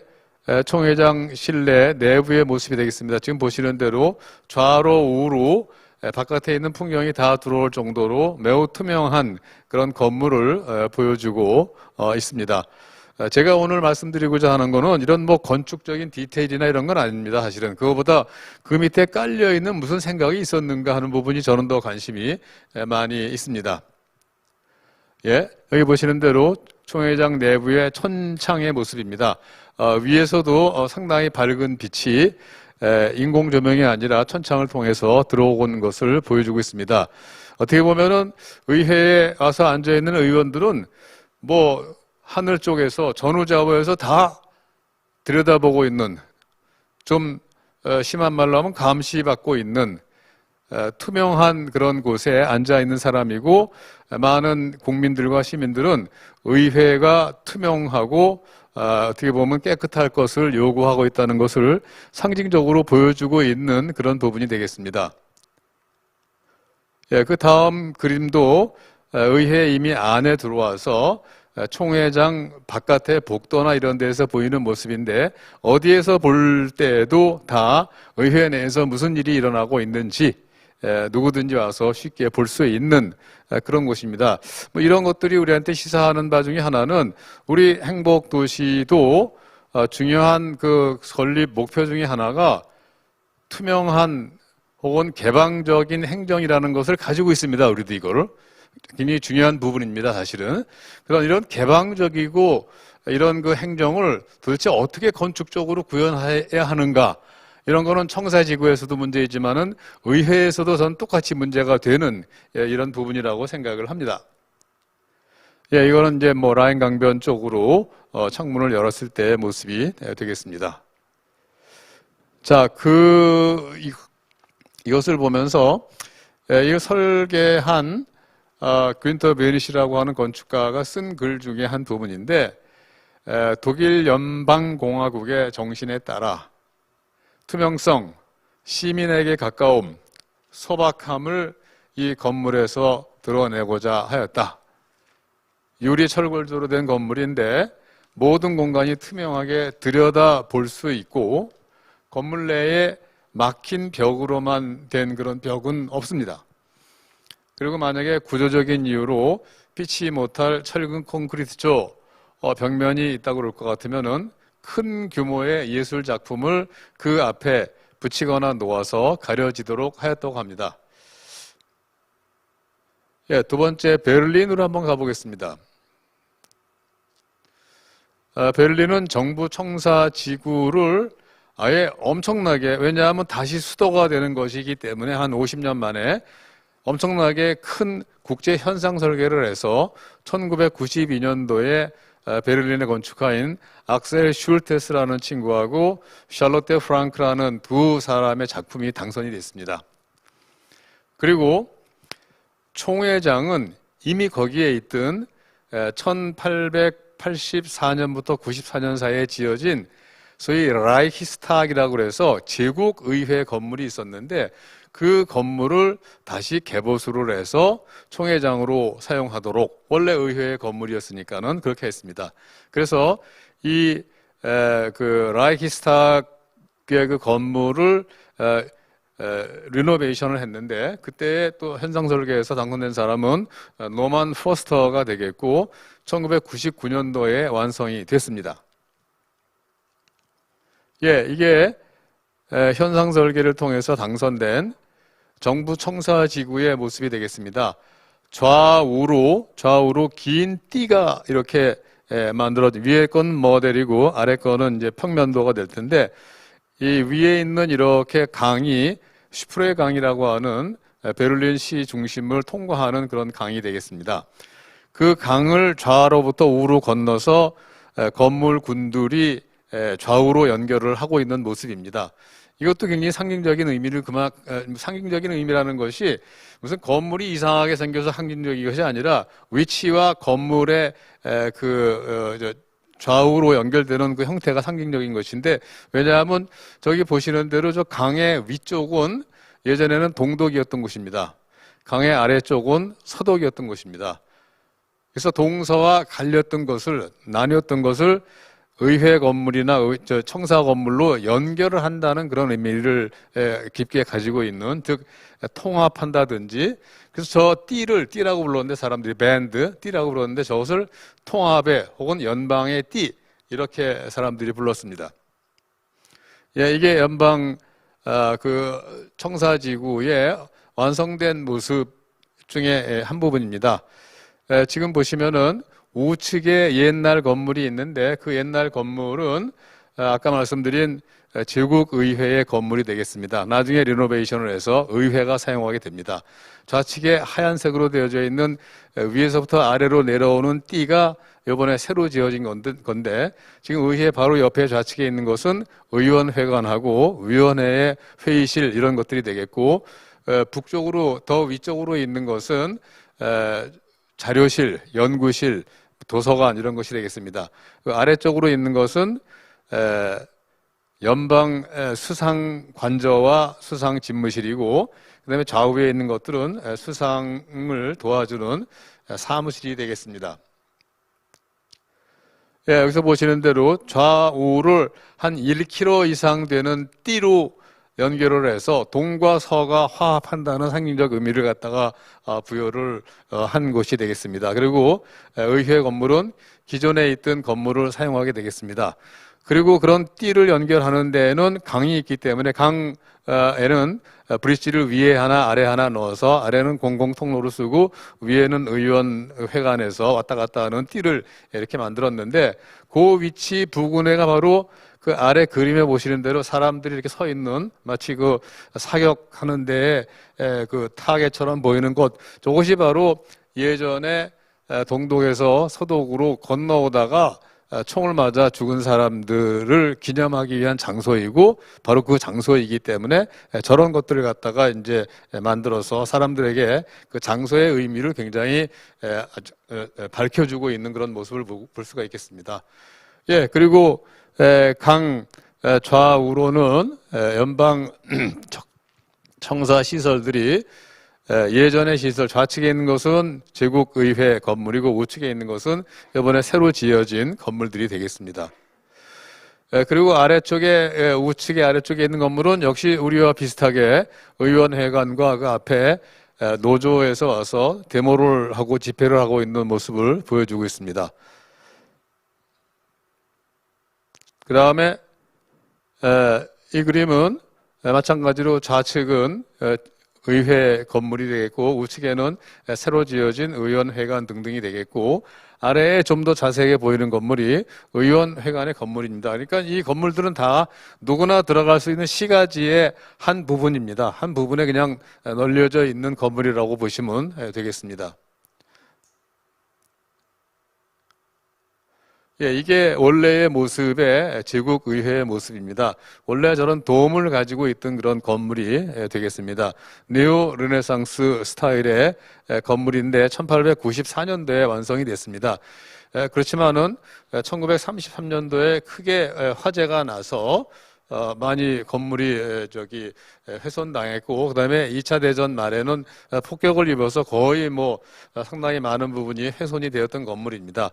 총회장 실내 내부의 모습이 되겠습니다. 지금 보시는 대로 좌로 우로 바깥에 있는 풍경이 다 들어올 정도로 매우 투명한 그런 건물을 보여주고 있습니다. 제가 오늘 말씀드리고자 하는 거는 이런 건축적인 디테일이나 이런 건 아닙니다. 사실은 그거보다 그 밑에 깔려 있는 무슨 생각이 있었는가 하는 부분이 저는 더 관심이 많이 있습니다. 예, 여기 보시는 대로 총회장 내부의 천창의 모습입니다. 위에서도 상당히 밝은 빛이 인공 조명이 아니라 천창을 통해서 들어온 것을 보여주고 있습니다. 어떻게 보면은 의회에 와서 앉아 있는 의원들은 뭐 하늘 쪽에서 전후좌우에서 다 들여다보고 있는, 좀 심한 말로 하면 감시받고 있는 투명한 그런 곳에 앉아 있는 사람이고, 많은 국민들과 시민들은 의회가 투명하고 어떻게 보면 깨끗할 것을 요구하고 있다는 것을 상징적으로 보여주고 있는 그런 부분이 되겠습니다. 예, 그 다음 그림도 의회 이미 안에 들어와서 총회장 바깥의 복도나 이런 데서 보이는 모습인데, 어디에서 볼 때에도 다 의회 내에서 무슨 일이 일어나고 있는지 누구든지 와서 쉽게 볼 수 있는 그런 곳입니다. 뭐 이런 것들이 우리한테 시사하는 바 중에 하나는, 우리 행복도시도 중요한 그 건립 목표 중에 하나가 투명한 혹은 개방적인 행정이라는 것을 가지고 있습니다. 우리도 이거를 굉장히 중요한 부분입니다, 사실은. 그런 이런 개방적이고 이런 그 행정을 도대체 어떻게 건축적으로 구현해야 하는가, 이런 거는 청사지구에서도 문제이지만은 의회에서도 전 똑같이 문제가 되는 이런 부분이라고 생각을 합니다. 예, 이거는 이제 뭐 라인 강변 쪽으로 창문을 열었을 때의 모습이 되겠습니다. 자, 이것을 보면서 이 설계한 윈터 베니시라고 하는 건축가가 쓴 글 중에 한 부분인데, 독일 연방공화국의 정신에 따라 투명성, 시민에게 가까움, 소박함을 이 건물에서 드러내고자 하였다. 유리 철골조로 된 건물인데 모든 공간이 투명하게 들여다 볼 수 있고, 건물 내에 막힌 벽으로만 된 그런 벽은 없습니다. 그리고 만약에 구조적인 이유로 피치 못할 철근 콘크리트조 벽면이 있다고 그럴 것 같으면은 큰 규모의 예술 작품을 그 앞에 붙이거나 놓아서 가려지도록 하였다고 합니다. 예, 두 번째 베를린으로 한번 가보겠습니다. 베를린은 정부 청사 지구를 아예 엄청나게, 왜냐하면 다시 수도가 되는 것이기 때문에 한 50년 만에 엄청나게 큰 국제 현상 설계를 해서 1992년도에 베를린의 건축가인 악셀 슐테스라는 친구하고 샬롯테 프랑크라는 두 사람의 작품이 당선이 됐습니다. 그리고 총회장은 이미 거기에 있던 1884년부터 94년 사이에 지어진 소위 라이히스탁이라고 해서 제국의회 건물이 있었는데, 그 건물을 다시 개보수를 해서 총회장으로 사용하도록, 원래 의회의 건물이었으니까는 그렇게 했습니다. 그래서 이 라이히스탁의 그 건물을 리노베이션을 했는데, 그때 또 현상 설계에서 당선된 사람은 노만 포스터가 되겠고 1999년도에 완성이 됐습니다. 예, 이게 현상 설계를 통해서 당선된 정부 청사지구의 모습이 되겠습니다. 좌우로 긴 띠가 이렇게 만들어진, 위에 건 모델이고 아래 거는 이제 평면도가 될 텐데, 이 위에 있는 이렇게 강이 슈프레 강이라고 하는 베를린 시 중심을 통과하는 그런 강이 되겠습니다. 그 강을 좌로부터 우로 건너서 건물 군들이 좌우로 연결을 하고 있는 모습입니다. 이것도 굉장히 상징적인 의미를 상징적인 의미라는 것이 무슨 건물이 이상하게 생겨서 상징적인 것이 아니라 위치와 건물의 좌우로 연결되는 그 형태가 상징적인 것인데, 왜냐하면 저기 보시는 대로 저 강의 위쪽은 예전에는 동독이었던 곳입니다. 강의 아래쪽은 서독이었던 곳입니다. 그래서 동서와 나뉘었던 것을 의회 건물이나 청사 건물로 연결을 한다는 그런 의미를 깊게 가지고 있는, 즉 통합한다든지. 그래서 저 띠라고 불렀는데, 사람들이 띠라고 불렀는데, 저것을 통합의 혹은 연방의 띠, 이렇게 사람들이 불렀습니다. 예, 이게 연방 그 청사지구의 완성된 모습 중에 한 부분입니다. 지금 보시면은 우측에 옛날 건물이 있는데 그 옛날 건물은 아까 말씀드린 제국의회의 건물이 되겠습니다. 나중에 리노베이션을 해서 의회가 사용하게 됩니다. 좌측에 하얀색으로 되어져 있는 위에서부터 아래로 내려오는 띠가 이번에 새로 지어진 건데 지금 의회 바로 옆에 좌측에 있는 것은 의원회관하고 위원회의 회의실 이런 것들이 되겠고 북쪽으로 더 위쪽으로 있는 것은 자료실, 연구실, 도서관 이런 것이 되겠습니다. 그 아래쪽으로 있는 것은 연방 수상관저와 수상집무실이고 그다음에 좌우에 있는 것들은 수상을 도와주는 사무실이 되겠습니다. 여기서 보시는 대로 좌우를 한 1km 이상 되는 띠로 연결을 해서 동과 서가 화합한다는 상징적 의미를 갖다가 부여를 한 곳이 되겠습니다. 그리고 의회 건물은 기존에 있던 건물을 사용하게 되겠습니다. 그리고 그런 띠를 연결하는 데에는 강이 있기 때문에 강에는 브릿지를 위에 하나 아래 하나 넣어서 아래는 공공통로를 쓰고 위에는 의원회관에서 왔다 갔다 하는 띠를 이렇게 만들었는데 그 위치 부근에가 바로 그 아래 그림에 보시는 대로 사람들이 이렇게 서 있는 마치 그 사격하는 데에 그 타겟처럼 보이는 곳, 저것이 바로 예전에 동독에서 서독으로 건너오다가 총을 맞아 죽은 사람들을 기념하기 위한 장소이고 바로 그 장소이기 때문에 저런 것들을 갖다가 이제 만들어서 사람들에게 그 장소의 의미를 굉장히 밝혀주고 있는 그런 모습을 볼 수가 있겠습니다. 그리고 강 좌우로는 연방 청사 시설들이 예전의 시설, 좌측에 있는 것은 제국의회 건물이고 우측에 있는 것은 이번에 새로 지어진 건물들이 되겠습니다. 그리고 아래쪽에, 우측에 아래쪽에 있는 건물은 역시 우리와 비슷하게 의원회관과 그 앞에 노조에서 와서 데모를 하고 집회를 하고 있는 모습을 보여주고 있습니다. 그 다음에 이 그림은 마찬가지로 좌측은 의회 건물이 되겠고 우측에는 새로 지어진 의원회관 등등이 되겠고 아래에 좀 더 자세하게 보이는 건물이 의원회관의 건물입니다. 그러니까 이 건물들은 다 누구나 들어갈 수 있는 시가지의 한 부분입니다. 한 부분에 그냥 널려져 있는 건물이라고 보시면 되겠습니다. 이게 원래의 모습의 제국의회의 모습입니다. 원래 저런 도움을 가지고 있던 그런 건물이 되겠습니다. 네오 르네상스 스타일의 건물인데 1894년도에 완성이 됐습니다. 그렇지만은 1933년도에 크게 화재가 나서 많이 건물이 훼손당했고 그다음에 2차 대전 말에는 폭격을 입어서 거의 상당히 많은 부분이 훼손이 되었던 건물입니다.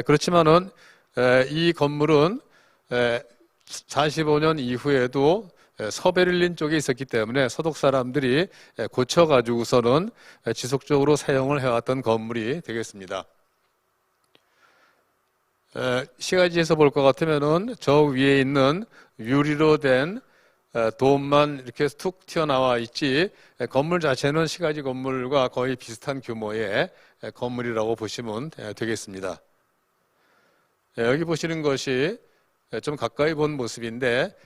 그렇지만은 이 건물은 45년 이후에도 서베를린 쪽에 있었기 때문에 서독 사람들이 고쳐가지고서는 지속적으로 사용을 해왔던 건물이 되겠습니다. 시가지에서 볼 것 같으면은 저 위에 있는 유리로 된 돔만 이렇게 툭 튀어나와 있지 건물 자체는 시가지 건물과 거의 비슷한 규모의 건물이라고 보시면 되겠습니다. 여기 보시는 것이 좀 가까이 본 모습인데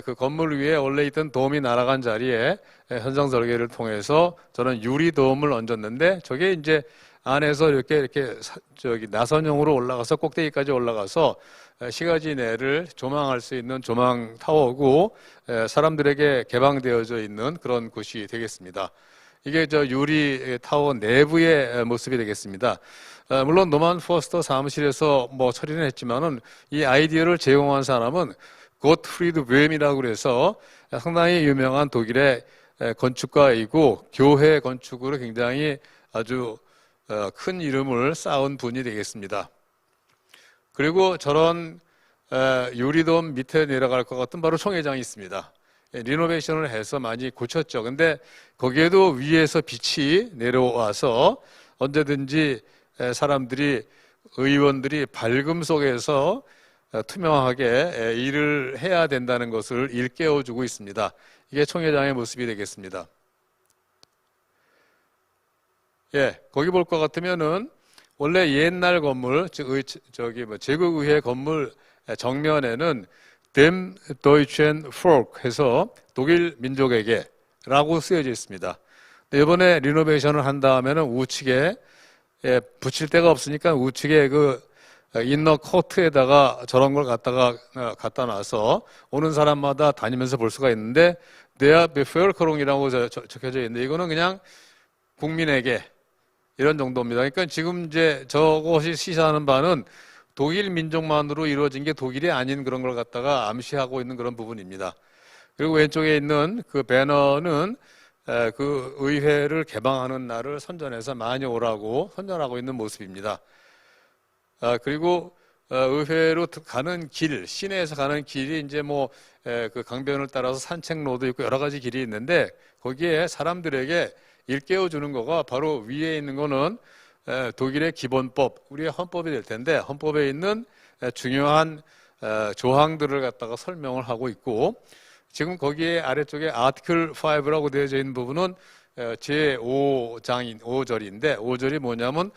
그 건물 위에 원래 있던 돔이 날아간 자리에 현장 설계를 통해서 저는 유리 돔을 얹었는데 저게 이제 안에서 이렇게 나선형으로 올라가서 꼭대기까지 올라가서 시가지 내를 조망할 수 있는 조망 타워고 사람들에게 개방되어져 있는 그런 곳이 되겠습니다. 이게 저 유리 타워 내부의 모습이 되겠습니다. 물론 노만 포스터 사무실에서 처리는 했지만은 이 아이디어를 제공한 사람은 고트프리드 웸이라고 그래서 상당히 유명한 독일의 건축가이고 교회 건축으로 굉장히 아주 큰 이름을 쌓은 분이 되겠습니다. 그리고 저런 유리돔 밑에 내려갈 것 같은 바로 총회장이 있습니다. 리노베이션을 해서 많이 고쳤죠. 근데 거기에도 위에서 빛이 내려와서 언제든지 사람들이 의원들이 밝음 속에서 투명하게 일을 해야 된다는 것을 일깨워주고 있습니다. 이게 총회장의 모습이 되겠습니다. 거기 볼 것 같으면은 원래 옛날 건물, 즉 저기 뭐 제국의회 건물 정면에는 Dem Deutschen Volk 해서 독일 민족에게라고 쓰여져 있습니다. 이번에 리노베이션을 한 다음에는 우측에 붙일 데가 없으니까 우측에 그 인너 코트에다가 저런 걸 갖다 놔서 오는 사람마다 다니면서 볼 수가 있는데 Der Bevölkerung이라고 적혀져 있는데 이거는 그냥 국민에게 이런 정도입니다. 그러니까 지금 이제 저것이 시사하는 바는 독일 민족만으로 이루어진 게 독일이 아닌 그런 걸 갖다가 암시하고 있는 그런 부분입니다. 그리고 왼쪽에 있는 그 배너는 그 의회를 개방하는 날을 선전해서 많이 오라고 선전하고 있는 모습입니다. 그리고 의회로 가는 길, 시내에서 가는 길이 이제 뭐 그 강변을 따라서 산책로도 있고 여러 가지 길이 있는데 거기에 사람들에게 일깨워 주는 거가 바로 위에 있는 거는 독일의 기본법, 우리의 헌법이 될 텐데 헌법에 있는 중요한 조항들을 갖다가 설명을 하고 있고 지금 거기에 아래쪽에 아티클 5라고 되어져 있는 부분은 제5장인 5절인데 5절이 뭐냐면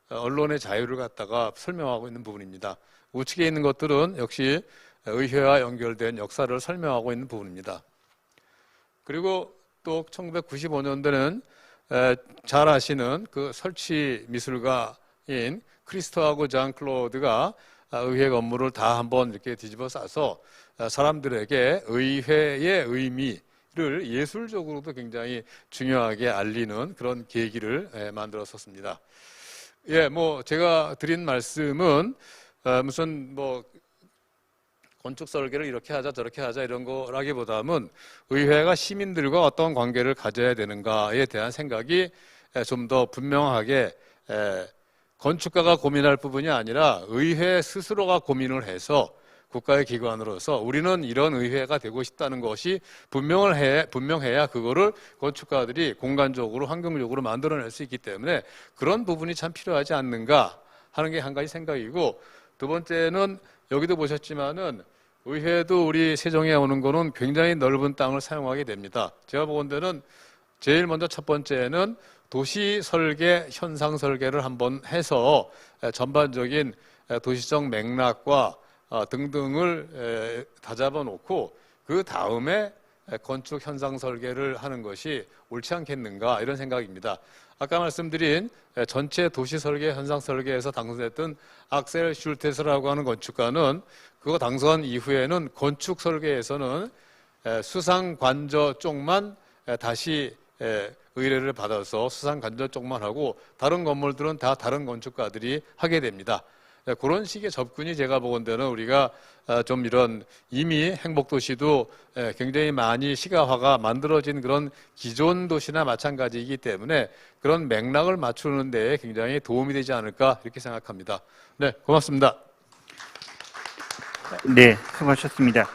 언론의 자유를 갖다가 설명하고 있는 부분입니다. 우측에 있는 것들은 역시 의회와 연결된 역사를 설명하고 있는 부분입니다. 그리고 또 1995년도는 잘 아시는 그 설치 미술가인 크리스토하고 장 클로드가 의회 건물을 다 한번 이렇게 뒤집어 싸서 사람들에게 의회의 의미를 예술적으로도 굉장히 중요하게 알리는 그런 계기를 만들었었습니다. 예, 뭐 제가 드린 말씀은 무슨 뭐 건축 설계를 이렇게 하자 저렇게 하자 이런 거라기보다는 의회가 시민들과 어떤 관계를 가져야 되는가에 대한 생각이 좀 더 분명하게 건축가가 고민할 부분이 아니라 의회 스스로가 고민을 해서 국가의 기관으로서 우리는 이런 의회가 되고 싶다는 것이 분명해야 그거를 건축가들이 공간적으로 환경적으로 만들어낼 수 있기 때문에 그런 부분이 참 필요하지 않는가 하는 게 한 가지 생각이고 두 번째는 여기도 보셨지만은 의회도 우리 세종에 오는 거는 굉장히 넓은 땅을 사용하게 됩니다. 제가 보건대는 제일 먼저 첫 번째는 도시 설계, 현상 설계를 한번 해서 전반적인 도시적 맥락과 등등을 다잡아 놓고 그 다음에 건축 현상 설계를 하는 것이 옳지 않겠는가 이런 생각입니다. 아까 말씀드린 전체 도시 설계, 현상 설계에서 당선됐던 악셀 슐테스라고 하는 건축가는 그거 당선 이후에는 건축 설계에서는 수상 관저 쪽만 다시 의뢰를 받아서 수상 관저 쪽만 하고 다른 건물들은 다 다른 건축가들이 하게 됩니다. 그런 식의 접근이 제가 보건대는 우리가 좀 이런 이미 행복도시도 굉장히 많이 시가화가 만들어진 그런 기존 도시나 마찬가지이기 때문에 그런 맥락을 맞추는 데에 굉장히 도움이 되지 않을까 이렇게 생각합니다. 네, 고맙습니다. 네, 수고하셨습니다.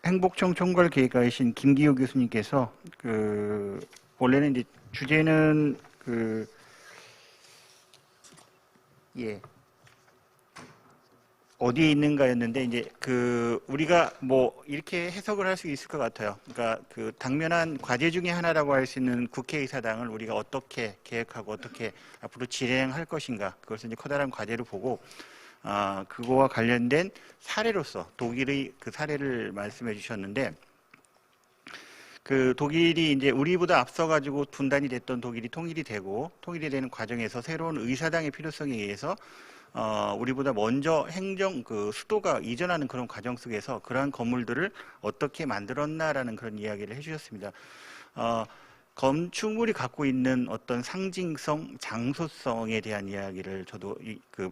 행복청 총괄계획가이신 김기호 교수님께서 원래는 이제 주제는 어디에 있는가였는데 이제 우리가 뭐 이렇게 해석을 할 수 있을 것 같아요. 그러니까 당면한 과제 중에 하나라고 할 수 있는 국회의사당을 우리가 어떻게 계획하고 어떻게 앞으로 진행할 것인가 그것을 이제 커다란 과제로 보고 그거와 관련된 사례로서 독일의 그 사례를 말씀해 주셨는데 독일이 이제 우리보다 앞서가지고 분단이 됐던 독일이 통일이 되는 과정에서 새로운 의사당의 필요성에 의해서 우리보다 먼저 수도가 이전하는 그런 과정 속에서 그러한 건물들을 어떻게 만들었나라는 그런 이야기를 해주셨습니다. 건축물이 갖고 있는 어떤 상징성, 장소성에 대한 이야기를 저도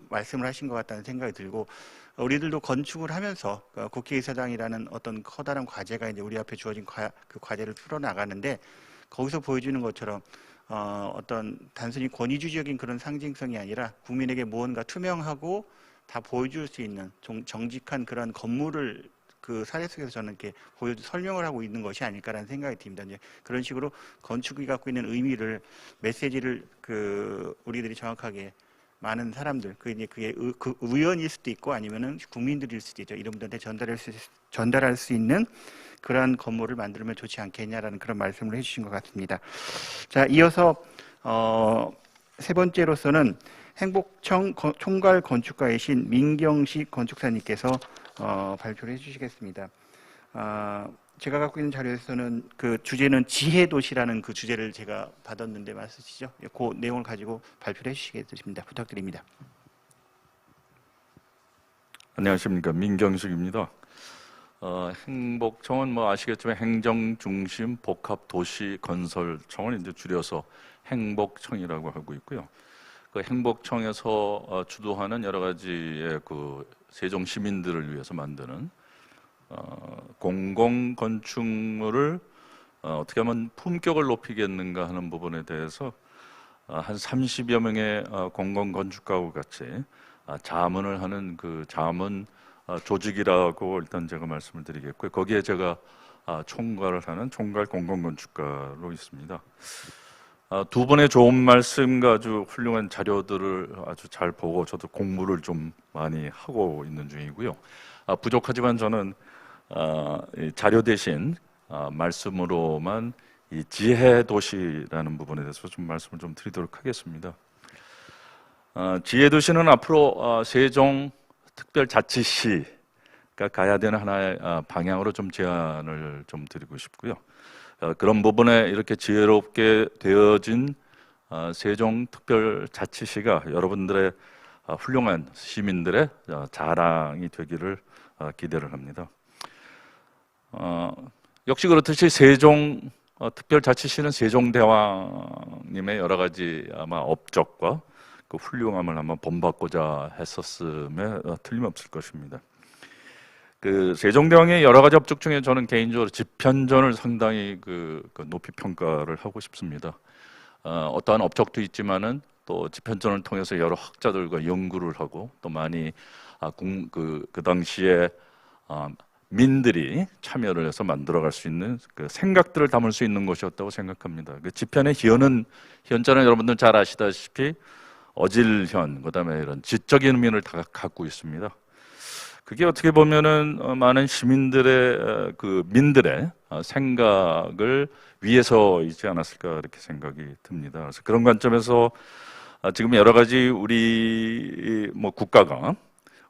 말씀을 하신 것 같다는 생각이 들고 우리들도 건축을 하면서 국회의사당이라는 어떤 커다란 과제가 이제 우리 앞에 주어진 그 과제를 풀어나가는데 거기서 보여주는 것처럼 어떤 단순히 권위주의적인 그런 상징성이 아니라 국민에게 무언가 투명하고 다 보여줄 수 있는 정직한 그런 건물을 그 사례 속에서 저는 이렇게 설명을 하고 있는 것이 아닐까라는 생각이 듭니다. 이제 그런 식으로 건축이 갖고 있는 의미를 메시지를 우리들이 정확하게 많은 사람들 그게 의원일 수도 있고 아니면은 국민들일 수도 있죠. 이런 분들한테 전달할 수 있는 그러한 건물을 만들면 좋지 않겠냐라는 그런 말씀을 해주신 것 같습니다. 자, 이어서 세 번째로서는 행복청 총괄 건축가이신 민경식 건축사님께서 발표를 해주시겠습니다. 제가 갖고 있는 자료에서는 그 주제는 지혜도시라는 그 주제를 제가 받았는데 맞으시죠? 그 내용을 가지고 발표를 해주시겠습니다. 부탁드립니다. 안녕하십니까, 민경식입니다. 행복청은 뭐 아시겠지만 행정중심 복합도시건설청을 이제 줄여서 행복청이라고 하고 있고요. 그 행복청에서 주도하는 여러 가지의 그 세종 시민들을 위해서 만드는 공공 건축물을 어떻게 하면 품격을 높이겠는가 하는 부분에 대해서 한 30여 명의 공공 건축가와 같이 자문을 하는 그 자문 조직이라고 일단 제가 말씀을 드리겠고요. 거기에 제가 총괄을 하는 총괄 공공 건축가로 있습니다. 두 분의 좋은 말씀과 아주 훌륭한 자료들을 아주 잘 보고 저도 공부를 좀 많이 하고 있는 중이고요. 부족하지만 저는 이 자료 대신 말씀으로만 이 지혜 도시라는 부분에 대해서 좀 말씀을 좀 드리도록 하겠습니다. 지혜 도시는 앞으로 세종 특별자치시가 가야 되는 하나의 방향으로 좀 제안을 좀 드리고 싶고요. 그런 부분에 이렇게 지혜롭게 되어진 세종특별자치시가 여러분들의 훌륭한 시민들의 자랑이 되기를 기대를 합니다. 역시 그렇듯이 세종특별자치시는 세종대왕님의 여러 가지 아마 업적과 그 훌륭함을 한번 본받고자 했었음에 틀림없을 것입니다. 그 세종대왕의 여러 가지 업적 중에 저는 개인적으로 집현전을 상당히 높이 평가를 하고 싶습니다. 어떠한 업적도 있지만은 또 집현전을 통해서 여러 학자들과 연구를 하고 또 많이 그 당시에 민들이 참여를 해서 만들어갈 수 있는 그 생각들을 담을 수 있는 것이었다고 생각합니다. 그 집현의 현자는 여러분들 잘 아시다시피 어질현, 그다음에 이런 지적인 의미를 다 갖고 있습니다. 그게 어떻게 보면은 많은 시민들의 민들의 생각을 위해서 있지 않았을까 이렇게 생각이 듭니다. 그래서 그런 관점에서 지금 여러 가지 우리 뭐 국가가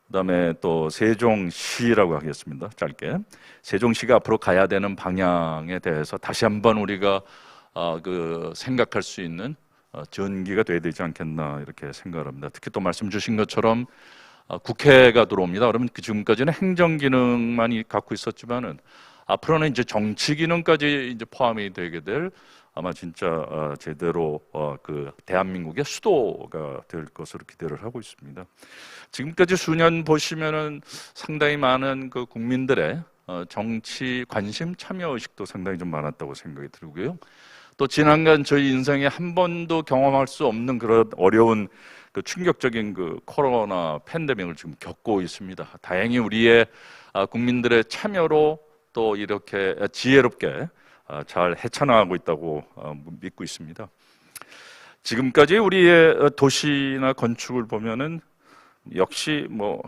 그다음에 또 세종시라고 하겠습니다. 짧게 세종시가 앞으로 가야 되는 방향에 대해서 다시 한번 우리가 생각할 수 있는 전기가 돼야 되지 않겠나 이렇게 생각을 합니다. 특히 또 말씀 주신 것처럼 국회가 들어옵니다. 그러면 지금까지는 행정 기능만 갖고 있었지만은 앞으로는 이제 정치 기능까지 이제 포함이 되게 될 아마 진짜 제대로 그 대한민국의 수도가 될 것으로 기대를 하고 있습니다. 지금까지 수년 보시면은 상당히 많은 그 국민들의 정치 관심 참여 의식도 상당히 좀 많았다고 생각이 들고요. 또 지난간 저희 인생에 한 번도 경험할 수 없는 그런 어려운 그 충격적인 그 코로나 팬데믹을 지금 겪고 있습니다. 다행히 우리의 국민들의 참여로 또 이렇게 지혜롭게 잘 헤쳐나가고 있다고 믿고 있습니다. 지금까지 우리의 도시나 건축을 보면은 역시 뭐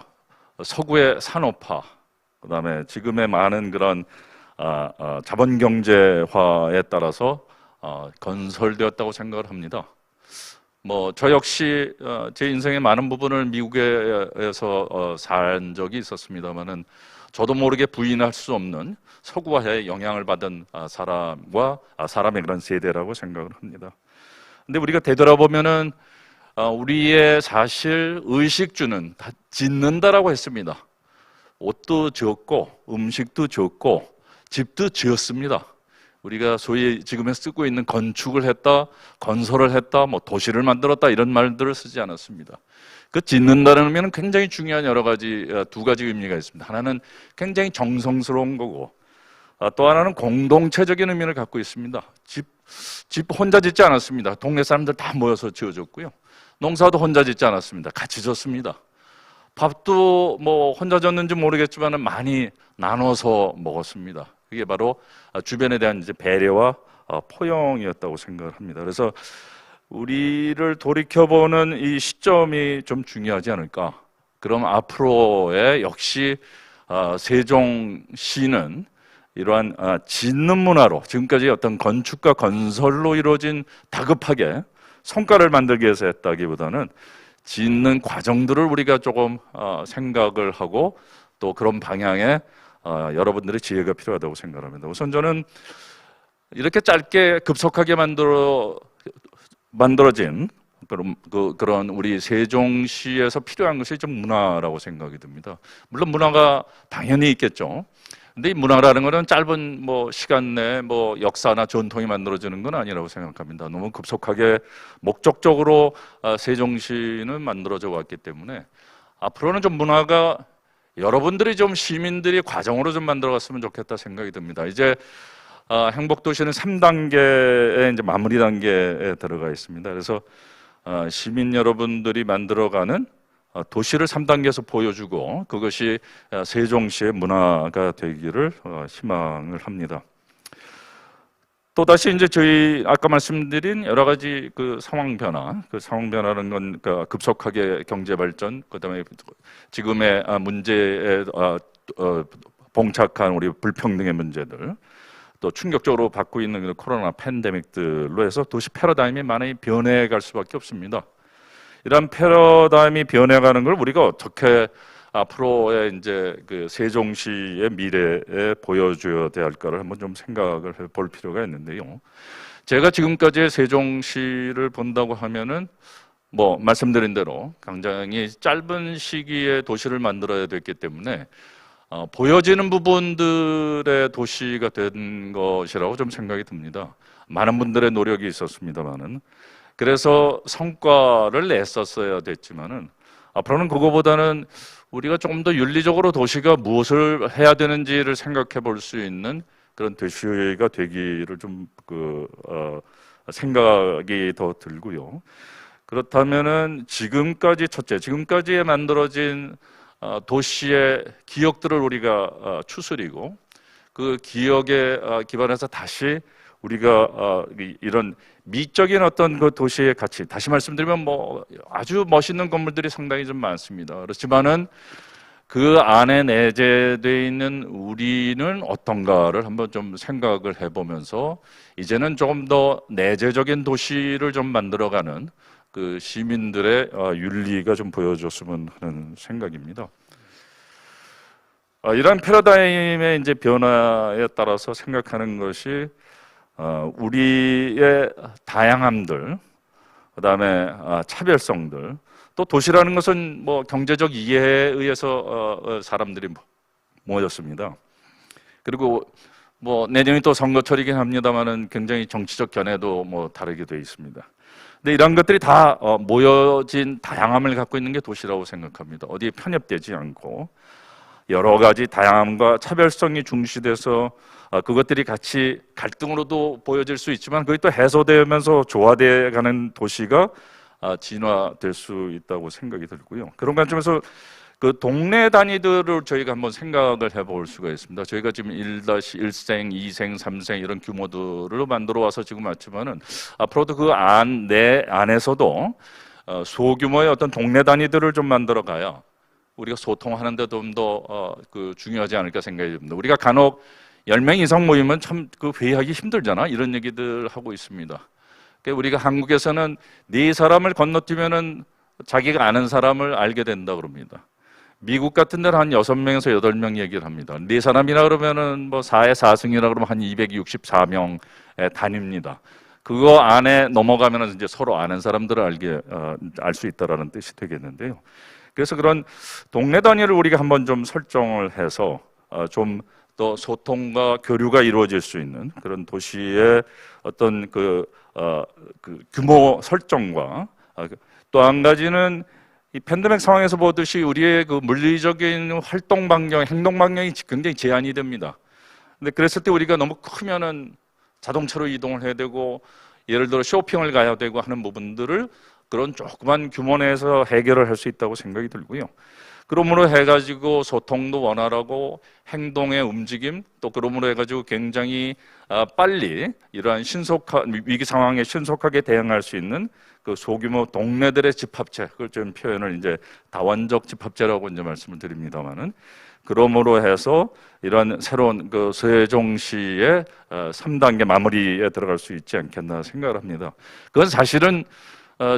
서구의 산업화, 그다음에 지금의 많은 그런 자본 경제화에 따라서 건설되었다고 생각을 합니다. 뭐 저 역시 제 인생의 많은 부분을 미국에서 산 적이 있었습니다만은 저도 모르게 부인할 수 없는 서구화에 영향을 받은 사람의 그런 세대라고 생각을 합니다. 근데 우리가 되돌아보면은 우리의 사실 의식주는 다 짓는다라고 했습니다. 옷도 지었고 음식도 지었고 집도 지었습니다. 우리가 소위 지금에 쓰고 있는 건축을 했다, 건설을 했다, 뭐 도시를 만들었다 이런 말들을 쓰지 않았습니다. 그 짓는다는 의미는 굉장히 중요한 두 가지 의미가 있습니다. 하나는 굉장히 정성스러운 거고 또 하나는 공동체적인 의미를 갖고 있습니다. 집 혼자 짓지 않았습니다. 동네 사람들 다 모여서 지어줬고요. 농사도 혼자 짓지 않았습니다. 같이 졌습니다. 밥도 뭐 혼자 졌는지 모르겠지만 많이 나눠서 먹었습니다. 그게 바로 주변에 대한 이제 배려와 포용이었다고 생각을 합니다. 그래서 우리를 돌이켜보는 이 시점이 좀 중요하지 않을까. 그럼 앞으로의 역시 세종시는 이러한 짓는 문화로 지금까지 어떤 건축과 건설로 이루어진 다급하게 성과를 만들기 위해서 했다기보다는 짓는 과정들을 우리가 조금 생각을 하고 또 그런 방향에 여러분들의 지혜가 필요하다고 생각합니다. 우선 저는 이렇게 짧게 급속하게 만들어진 그런 우리 세종시에서 필요한 것이 좀 문화라고 생각이 듭니다. 물론 문화가 당연히 있겠죠. 근데 이 문화라는 것은 짧은 시간 내에 역사나 전통이 만들어지는 건 아니라고 생각합니다. 너무 급속하게 목적적으로 세종시는 만들어져 왔기 때문에 앞으로는 좀 문화가 여러분들이 좀 시민들이 과정으로 좀 만들어갔으면 좋겠다 생각이 듭니다. 이제 행복도시는 3단계의 이제 마무리 단계에 들어가 있습니다. 그래서 시민 여러분들이 만들어가는 도시를 3단계에서 보여주고 그것이 세종시의 문화가 되기를 희망을 합니다. 또다시 이제 저희 아까 말씀드린 여러 가지 그 상황 변화라는 건 그러니까 급속하게 경제 발전, 그다음에 지금의 문제에 봉착한 우리 불평등의 문제들, 또 충격적으로 받고 있는 코로나 팬데믹들로 해서 도시 패러다임이 많이 변해갈 수밖에 없습니다. 이런 패러다임이 변해가는 걸 우리가 어떻게 앞으로의 이제 그 세종시의 미래에 보여줘야 될까를 한번 좀 생각을 해볼 필요가 있는데요. 제가 지금까지 세종시를 본다고 하면은 말씀드린 대로 굉장히 짧은 시기에 도시를 만들어야 됐기 때문에 보여지는 부분들의 도시가 된 것이라고 좀 생각이 듭니다. 많은 분들의 노력이 있었습니다만은. 그래서 성과를 냈었어야 됐지만은 앞으로는 그거보다는 우리가 조금 더 윤리적으로 도시가 무엇을 해야 되는지를 생각해 볼 수 있는 그런 도시가 되기를 좀 생각이 더 들고요. 그렇다면은 지금까지에 만들어진 도시의 기억들을 우리가 추스리고 그 기억에 기반해서 다시 우리가 이런 미적인 어떤 그 도시의 가치, 다시 말씀드리면 아주 멋있는 건물들이 상당히 좀 많습니다. 그렇지만은 그 안에 내재되어 있는 우리는 어떤가를 한번 좀 생각을 해보면서 이제는 조금 더 내재적인 도시를 좀 만들어가는 그 시민들의 윤리가 좀 보여줬으면 하는 생각입니다. 이러한 패러다임의 이제 변화에 따라서 생각하는 것이 우리의 다양함들, 그다음에 차별성들, 또 도시라는 것은 경제적 이해에 의해서 사람들이 모였습니다. 그리고 내년이 또 선거철이긴 합니다만은 굉장히 정치적 견해도 다르게 되어 있습니다. 근데 이런 것들이 다 모여진 다양함을 갖고 있는 게 도시라고 생각합니다. 어디에 편협되지 않고 여러 가지 다양함과 차별성이 중시돼서 그것들이 같이 갈등으로도 보여질 수 있지만 그게 또 해소되면서 조화되어 가는 도시가 진화될 수 있다고 생각이 들고요. 그런 관점에서 그 동네 단위들을 저희가 한번 생각을 해볼 수가 있습니다. 저희가 지금 1-1생, 2생, 3생 이런 규모들을 만들어 와서 지금 왔지만은 앞으로도 그 내 안에서도 소규모의 어떤 동네 단위들을 좀 만들어 가야 우리가 소통하는데 좀 더 중요하지 않을까 생각이 듭니다. 우리가 간혹 10명 이상 모이면 참 회의하기 힘들잖아. 이런 얘기들 하고 있습니다. 그러니까 우리가 한국에서는 4사람을 건너뛰면은 자기가 아는 사람을 알게 된다 그럽니다. 미국 같은 데는 한 6명에서 8명 얘기를 합니다. 4사람이라 그러면은 4의 4승이라 그러면 한 264명의 단위입니다. 그거 안에 넘어가면은 이제 서로 아는 사람들을 알 수 있다라는 뜻이 되겠는데요. 그래서 그런 동네 단위를 우리가 한번 좀 설정을 해서 좀 더 소통과 교류가 이루어질 수 있는 그런 도시의 어떤 그 규모 설정과 또 한 가지는 이 팬데믹 상황에서 보듯이 우리의 그 물리적인 활동 반경, 행동 반경이 굉장히 제한이 됩니다. 근데 그랬을 때 우리가 너무 크면은 자동차로 이동을 해야 되고 예를 들어 쇼핑을 가야 되고 하는 부분들을 그런 조그만 규모 내에서 해결을 할 수 있다고 생각이 들고요. 그러므로 해가지고 소통도 원활하고 행동의 움직임 또 그러므로 해가지고 굉장히 빨리 이러한 신속한 위기 상황에 신속하게 대응할 수 있는 그 소규모 동네들의 집합체, 그걸 좀 표현을 이제 다원적 집합체라고 이제 말씀을 드립니다만은 그러므로 해서 이런 새로운 그 세종시의 3단계 마무리에 들어갈 수 있지 않겠나 생각을 합니다. 그건 사실은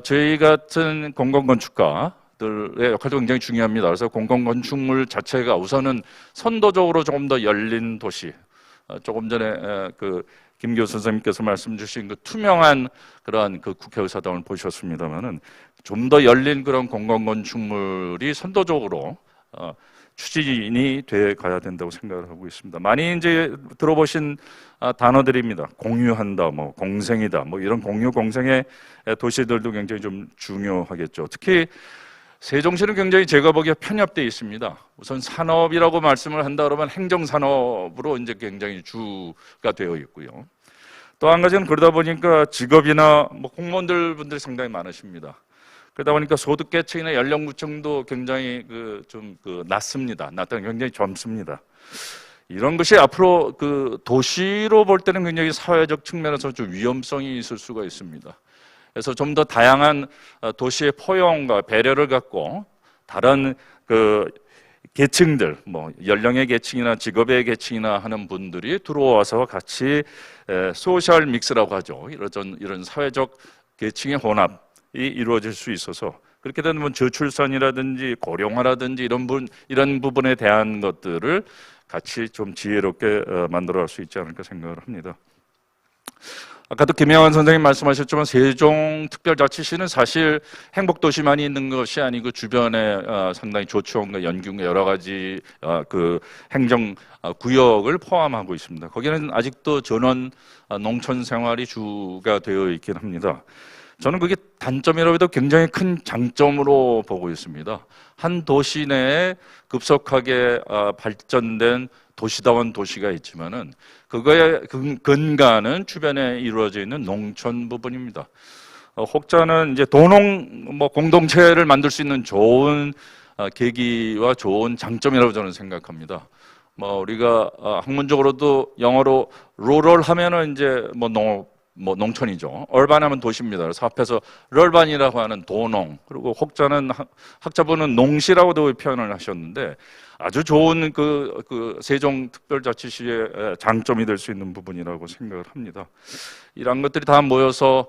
저희 같은 공공건축가들의 역할도 굉장히 중요합니다. 그래서 공공건축물 자체가 우선은 선도적으로 조금 더 열린 도시, 조금 전에 김 교수 선생님께서 말씀 주신 그 투명한 그러한 그 국회의사당을 보셨습니다만은 좀 더 열린 그런 공공건축물이 선도적으로 추진이 돼 가야 된다고 생각을 하고 있습니다. 많이 이제 들어보신 단어들입니다. 공유한다, 뭐 공생이다, 뭐 이런 공유 공생의 도시들도 굉장히 좀 중요하겠죠. 특히 세종시는 굉장히 제가 보기에 편협되어 있습니다. 우선 산업이라고 말씀을 한다 그러면 행정산업으로 이제 굉장히 주가 되어 있고요. 또 한 가지는 그러다 보니까 직업이나 뭐 공무원들 분들이 상당히 많으십니다. 그러다 보니까 소득계층이나 연령구층도 굉장히 낮습니다. 낮다는 굉장히 젊습니다. 이런 것이 앞으로 그 도시로 볼 때는 굉장히 사회적 측면에서 좀 위험성이 있을 수가 있습니다. 그래서 좀 더 다양한 도시의 포용과 배려를 갖고 다른 그 계층들, 뭐 연령의 계층이나 직업의 계층이나 하는 분들이 들어와서 같이 소셜 믹스라고 하죠. 이런 사회적 계층의 혼합이 이루어질 수 있어서 그렇게 되면 저출산이라든지 고령화라든지 이런 부분에 대한 것들을 같이 좀 지혜롭게 만들어갈 수 있지 않을까 생각을 합니다. 아까도 김영환 선생님 말씀하셨지만 세종특별자치시는 사실 행복도시만이 있는 것이 아니고 주변에 상당히 조치원과 연균과 여러 가지 그 행정 구역을 포함하고 있습니다. 거기는 아직도 전원 농촌 생활이 주가 되어 있긴 합니다. 저는 그게 단점이라고 해도 굉장히 큰 장점으로 보고 있습니다. 한 도시 내에 급속하게 발전된 도시다운 도시가 있지만은 그거의 근간은 주변에 이루어져 있는 농촌 부분입니다. 혹자는 이제 도농 공동체를 만들 수 있는 좋은 계기와 좋은 장점이라고 저는 생각합니다. 우리가 학문적으로도 영어로 rural 하면은 이제 농촌이죠. 얼반하면 도시입니다. 그래서 앞에서 럴반이라고 하는 도농, 그리고 혹자는 학자분은 농시라고도 표현을 하셨는데 아주 좋은 그 세종특별자치시의 장점이 될 수 있는 부분이라고 생각을 합니다. 이런 것들이 다 모여서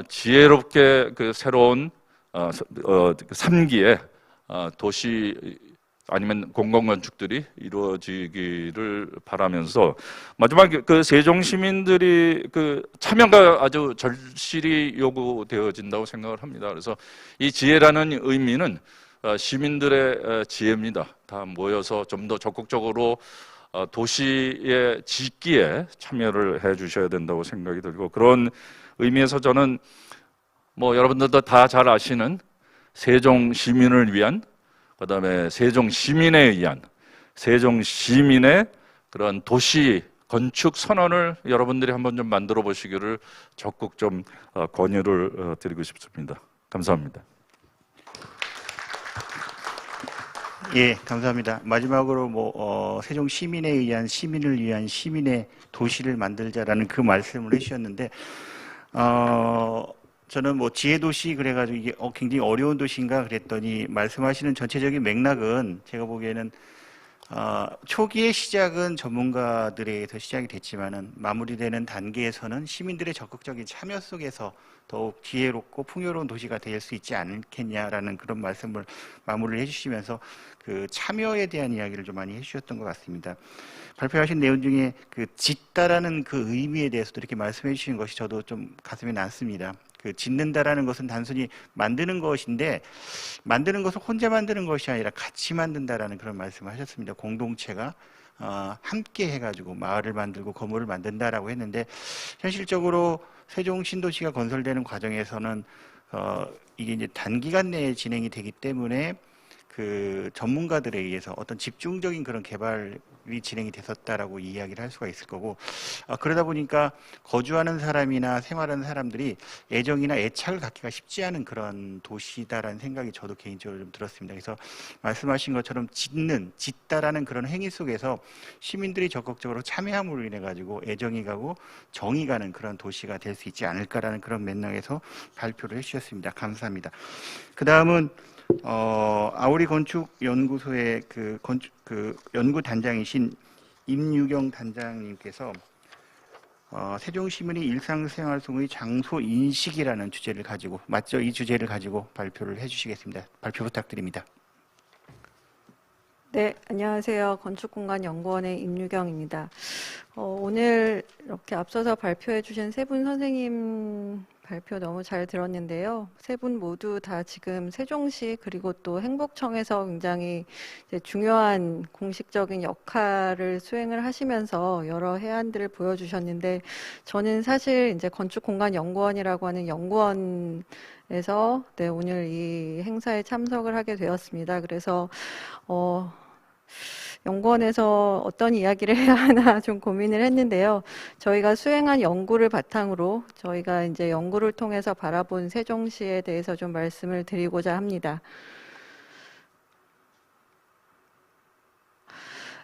지혜롭게 그 새로운 3기의 도시 아니면 공공건축들이 이루어지기를 바라면서 마지막 그 세종 시민들이 그 참여가 아주 절실히 요구되어진다고 생각을 합니다. 그래서 이 지혜라는 의미는 시민들의 지혜입니다. 다 모여서 좀 더 적극적으로 도시의 짓기에 참여를 해 주셔야 된다고 생각이 들고, 그런 의미에서 저는 여러분들도 다 잘 아시는 세종 시민을 위한, 그다음에 세종 시민에 의한, 세종 시민의 그런 도시 건축 선언을 여러분들이 한번 좀 만들어 보시기를 적극 좀 권유를 드리고 싶습니다. 감사합니다. 예, 감사합니다. 마지막으로 세종 시민에 의한 시민을 위한 시민의 도시를 만들자라는 그 말씀을 해주셨는데, 저는 지혜도시 그래가지고 이게 굉장히 어려운 도시인가 그랬더니 말씀하시는 전체적인 맥락은 제가 보기에는 초기의 시작은 전문가들에 의해서 시작이 됐지만은 마무리되는 단계에서는 시민들의 적극적인 참여 속에서 더욱 지혜롭고 풍요로운 도시가 될 수 있지 않겠냐라는 그런 말씀을 마무리를 해주시면서 그 참여에 대한 이야기를 좀 많이 해주셨던 것 같습니다. 발표하신 내용 중에 그 짓다라는 그 의미에 대해서도 이렇게 말씀해 주시는 것이 저도 좀 가슴에 남습니다. 그 짓는다라는 것은 단순히 만드는 것인데, 만드는 것을 혼자 만드는 것이 아니라 같이 만든다라는 그런 말씀을 하셨습니다. 공동체가 함께 해가지고 마을을 만들고 건물을 만든다라고 했는데, 현실적으로 세종 신도시가 건설되는 과정에서는 이게 이제 단기간 내에 진행이 되기 때문에 그 전문가들에 의해서 어떤 집중적인 그런 개발이 진행이 됐었다라고 이야기를 할 수가 있을 거고, 그러다 보니까 거주하는 사람이나 생활하는 사람들이 애정이나 애착을 갖기가 쉽지 않은 그런 도시다라는 생각이 저도 개인적으로 좀 들었습니다. 그래서 말씀하신 것처럼 짓다라는 그런 행위 속에서 시민들이 적극적으로 참여함으로 인해 가지고 애정이 가고 정이 가는 그런 도시가 될 수 있지 않을까라는 그런 맥락에서 발표를 해주셨습니다. 감사합니다. 그 다음은 아우리 건축 연구소의 그 연구 단장이신 임유경 단장님께서 세종시민의 일상생활 속의 장소 인식이라는 주제를 가지고, 맞죠? 이 주제를 가지고 발표를 해주시겠습니다. 발표 부탁드립니다. 네, 안녕하세요. 건축공간연구원의 임유경입니다. 오늘 이렇게 앞서서 발표해 주신 세 분 선생님 발표 너무 잘 들었는데요. 세 분 모두 다 지금 세종시 그리고 또 행복청에서 굉장히 이제 중요한 공식적인 역할을 수행을 하시면서 여러 해안들을 보여주셨는데, 저는 사실 이제 건축공간연구원이라고 하는 연구원에서 네, 오늘 이 행사에 참석을 하게 되었습니다. 그래서 연구원에서 어떤 이야기를 해야 하나 좀 고민을 했는데요. 저희가 수행한 연구를 바탕으로 저희가 이제 연구를 통해서 바라본 세종시에 대해서 좀 말씀을 드리고자 합니다.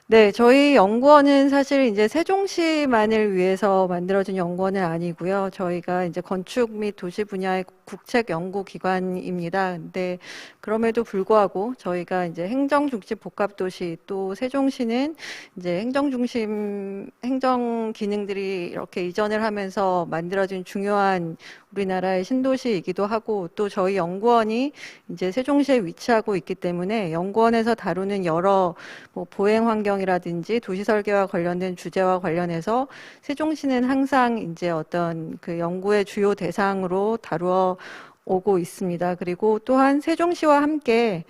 네, 저희 연구원은 사실 이제 세종시만을 위해서 만들어진 연구원은 아니고요. 저희가 이제 건축 및 도시 분야의 국책 연구 기관입니다. 근데 그럼에도 불구하고 저희가 이제 행정 중심 복합 도시, 또 세종시는 이제 행정 중심 행정 기능들이 이렇게 이전을 하면서 만들어진 중요한 우리나라의 신도시이기도 하고, 또 저희 연구원이 이제 세종시에 위치하고 있기 때문에 연구원에서 다루는 여러 뭐 보행 환경이라든지 도시 설계와 관련된 주제와 관련해서 세종시는 항상 이제 어떤 그 연구의 주요 대상으로 다루어 오고 있습니다. 그리고 또한 세종시와 함께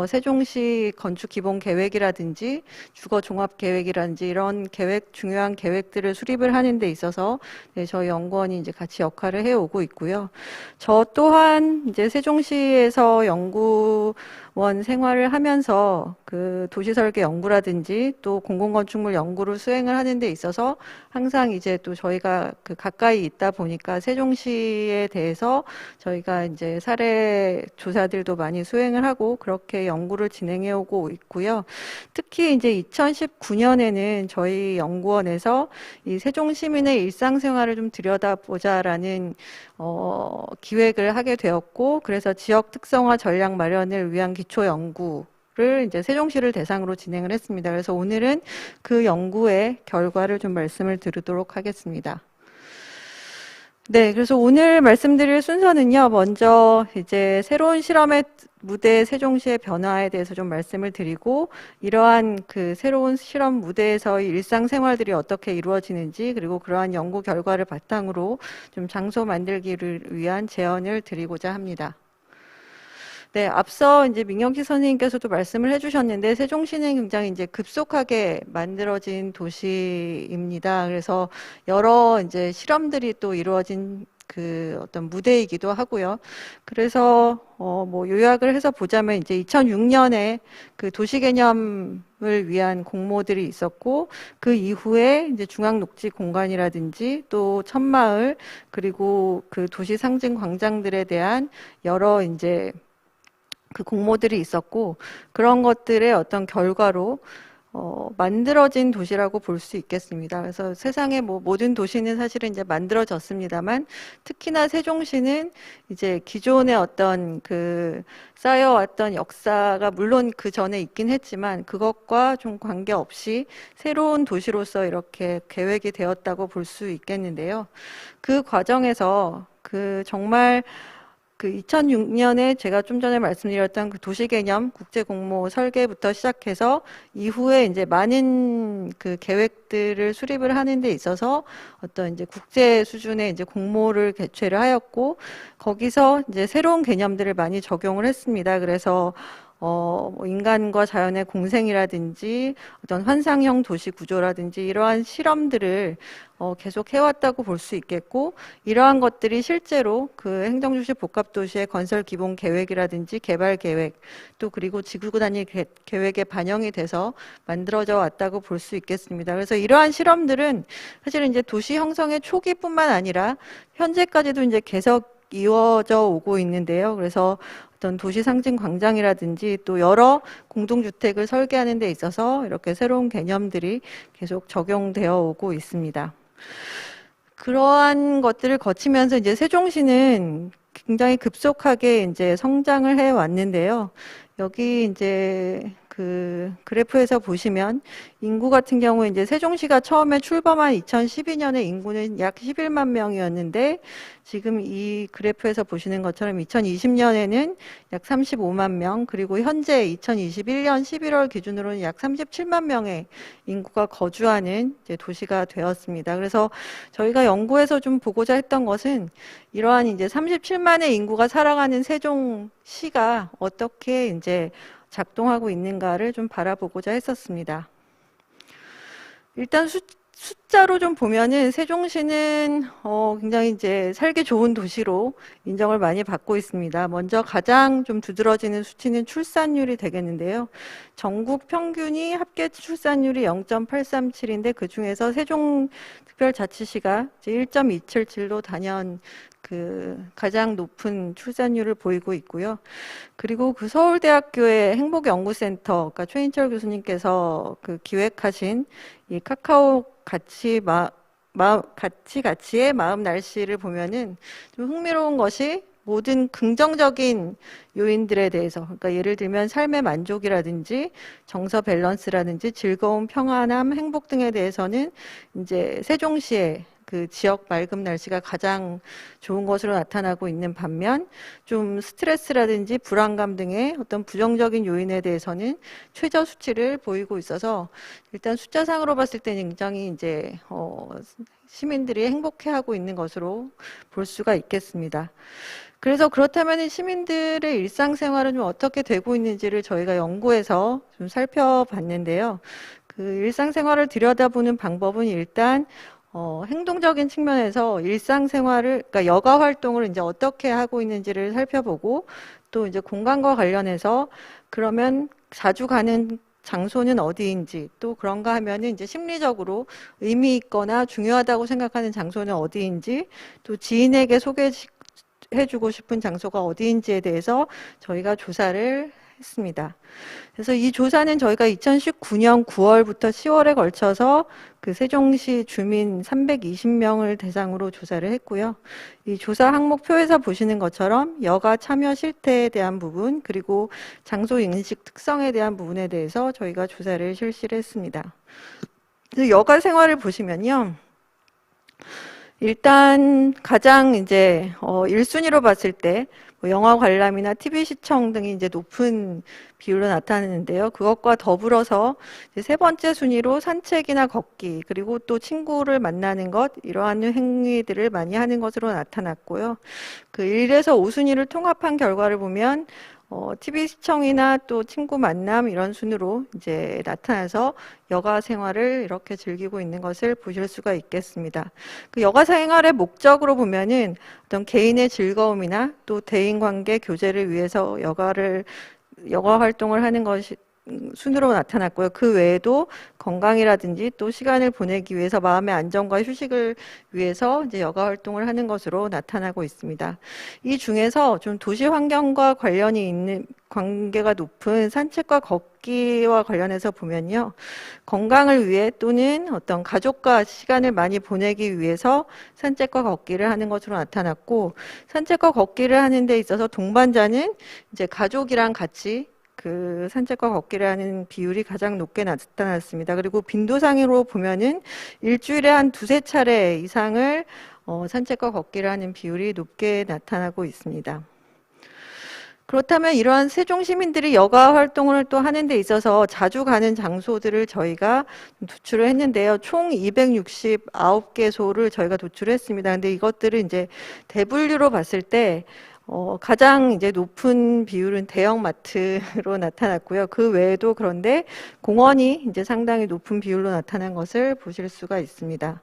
세종시 건축 기본 계획이라든지 주거 종합 계획이라든지 이런 중요한 계획들을 수립을 하는 데 있어서 네, 저희 연구원이 이제 같이 역할을 해오고 있고요. 저 또한 이제 세종시에서 연구원 생활을 하면서 그 도시설계 연구라든지 또 공공건축물 연구를 수행을 하는 데 있어서 항상 이제 또 저희가 그 가까이 있다 보니까 세종시에 대해서 저희가 이제 사례 조사들도 많이 수행을 하고 그렇게 연구를 진행해 오고 있고요. 특히 이제 2019년에는 저희 연구원에서 이 세종 시민의 일상생활을 좀 들여다보자라는 기획을 하게 되었고, 그래서 지역 특성화 전략 마련을 위한 기초 연구를 이제 세종시를 대상으로 진행을 했습니다. 그래서 오늘은 그 연구의 결과를 좀 말씀을 드리도록 하겠습니다. 네, 그래서 오늘 말씀드릴 순서는요, 먼저 이제 새로운 실험의 무대 세종시의 변화에 대해서 좀 말씀을 드리고, 이러한 그 새로운 실험 무대에서의 일상생활들이 어떻게 이루어지는지, 그리고 그러한 연구 결과를 바탕으로 좀 장소 만들기를 위한 제언을 드리고자 합니다. 네, 앞서 이제 민경식 선생님께서도 말씀을 해주셨는데 세종시는 굉장히 이제 급속하게 만들어진 도시입니다. 그래서 여러 이제 실험들이 또 이루어진 그 어떤 무대이기도 하고요. 그래서 뭐 요약을 해서 보자면 이제 2006년에 그 도시 개념을 위한 공모들이 있었고, 그 이후에 이제 중앙 녹지 공간이라든지 또 천마을 그리고 그 도시 상징 광장들에 대한 여러 이제 그 공모들이 있었고, 그런 것들의 어떤 결과로 만들어진 도시라고 볼 수 있겠습니다. 그래서 세상의 뭐 모든 도시는 사실은 이제 만들어졌습니다만, 특히나 세종시는 이제 기존의 어떤 그 쌓여왔던 역사가 물론 그 전에 있긴 했지만 그것과 좀 관계없이 새로운 도시로서 이렇게 계획이 되었다고 볼 수 있겠는데요. 그 과정에서 그 정말 그 2006년에 제가 좀 전에 말씀드렸던 그 도시 개념 국제 공모 설계부터 시작해서 이후에 이제 많은 그 계획들을 수립을 하는 데 있어서 어떤 이제 국제 수준의 이제 공모를 개최를 하였고, 거기서 이제 새로운 개념들을 많이 적용을 했습니다. 그래서 뭐 인간과 자연의 공생이라든지 어떤 환상형 도시 구조라든지 이러한 실험들을 계속 해왔다고 볼 수 있겠고, 이러한 것들이 실제로 그 행정주시 복합도시의 건설 기본 계획이라든지 개발 계획, 또 그리고 지구 단위 계획에 반영이 돼서 만들어져 왔다고 볼 수 있겠습니다. 그래서 이러한 실험들은 사실은 이제 도시 형성의 초기뿐만 아니라 현재까지도 이제 계속 이루어져 오고 있는데요. 그래서 어떤 도시 상징 광장이라든지 또 여러 공동주택을 설계하는 데 있어서 이렇게 새로운 개념들이 계속 적용되어 오고 있습니다. 그러한 것들을 거치면서 이제 세종시는 굉장히 급속하게 이제 성장을 해 왔는데요. 여기 이제 그 그래프에서 보시면 인구 같은 경우에 이제 세종시가 처음에 출범한 2012년에 인구는 약 11만 명이었는데 지금 이 그래프에서 보시는 것처럼 2020년에는 약 35만 명, 그리고 현재 2021년 11월 기준으로는 약 37만 명의 인구가 거주하는 이제 도시가 되었습니다. 그래서 저희가 연구에서 좀 보고자 했던 것은 이러한 이제 37만의 인구가 살아가는 세종시가 어떻게 이제 작동하고 있는가를 좀 바라보고자 했었습니다. 일단 숫자로 좀 보면은 세종시는 굉장히 이제 살기 좋은 도시로 인정을 많이 받고 있습니다. 먼저 가장 좀 두드러지는 수치는 출산율이 되겠는데요. 전국 평균이 합계 출산율이 0.837인데 그 중에서 세종특별자치시가 1.277로 단연 그 가장 높은 출산율을 보이고 있고요. 그리고 그 서울대학교의 행복연구센터, 그러니까 최인철 교수님께서 그 기획하신 이 카카오 가치의 마음 날씨를 보면은 좀 흥미로운 것이 모든 긍정적인 요인들에 대해서, 그러니까 예를 들면 삶의 만족이라든지 정서 밸런스라든지 즐거움, 평안함, 행복 등에 대해서는 이제 세종시의 그 지역 맑은 날씨가 가장 좋은 것으로 나타나고 있는 반면 좀 스트레스라든지 불안감 등의 어떤 부정적인 요인에 대해서는 최저 수치를 보이고 있어서 일단 숫자상으로 봤을 때 굉장히 이제 시민들이 행복해하고 있는 것으로 볼 수가 있겠습니다. 그래서 그렇다면 시민들의 일상생활은 좀 어떻게 되고 있는지를 저희가 연구해서 좀 살펴봤는데요. 그 일상생활을 들여다보는 방법은 일단 행동적인 측면에서 일상생활을, 그러니까 여가 활동을 이제 어떻게 하고 있는지를 살펴보고 또 이제 공간과 관련해서 그러면 자주 가는 장소는 어디인지 또 그런가 하면은 이제 심리적으로 의미 있거나 중요하다고 생각하는 장소는 어디인지 또 지인에게 소개해주고 싶은 장소가 어디인지에 대해서 저희가 조사를 했습니다. 그래서 이 조사는 저희가 2019년 9월부터 10월에 걸쳐서 그 세종시 주민 320명을 대상으로 조사를 했고요. 이 조사 항목표에서 보시는 것처럼 여가 참여 실태에 대한 부분 그리고 장소 인식 특성에 대한 부분에 대해서 저희가 조사를 실시를 했습니다. 여가 생활을 보시면요. 일단 가장 이제 1순위로 봤을 때 영화 관람이나 TV 시청 등이 이제 높은 비율로 나타나는데요. 그것과 더불어서 이제 세 번째 순위로 산책이나 걷기 그리고 또 친구를 만나는 것 이러한 행위들을 많이 하는 것으로 나타났고요. 그 1에서 5순위를 통합한 결과를 보면 TV 시청이나 또 친구 만남 이런 순으로 이제 나타나서 여가 생활을 이렇게 즐기고 있는 것을 보실 수가 있겠습니다. 그 여가 생활의 목적으로 보면은 어떤 개인의 즐거움이나 또 대인관계 교제를 위해서 여가 활동을 하는 것이 순으로 나타났고요. 그 외에도 건강이라든지 또 시간을 보내기 위해서 마음의 안정과 휴식을 위해서 이제 여가 활동을 하는 것으로 나타나고 있습니다. 이 중에서 좀 도시 환경과 관계가 높은 산책과 걷기와 관련해서 보면요. 건강을 위해 또는 어떤 가족과 시간을 많이 보내기 위해서 산책과 걷기를 하는 것으로 나타났고 산책과 걷기를 하는 데 있어서 동반자는 이제 가족이랑 같이 그 산책과 걷기를 하는 비율이 가장 높게 나타났습니다. 그리고 빈도상으로 보면은 일주일에 한 2~3차례 이상을 산책과 걷기를 하는 비율이 높게 나타나고 있습니다. 그렇다면 이러한 세종 시민들이 여가 활동을 또 하는 데 있어서 자주 가는 장소들을 저희가 도출을 했는데요. 총 269개소를 저희가 도출했습니다. 근데 이것들을 이제 대분류로 봤을 때 가장 이제 높은 비율은 대형마트로 나타났고요. 그 외에도 그런데 공원이 이제 상당히 높은 비율로 나타난 것을 보실 수가 있습니다.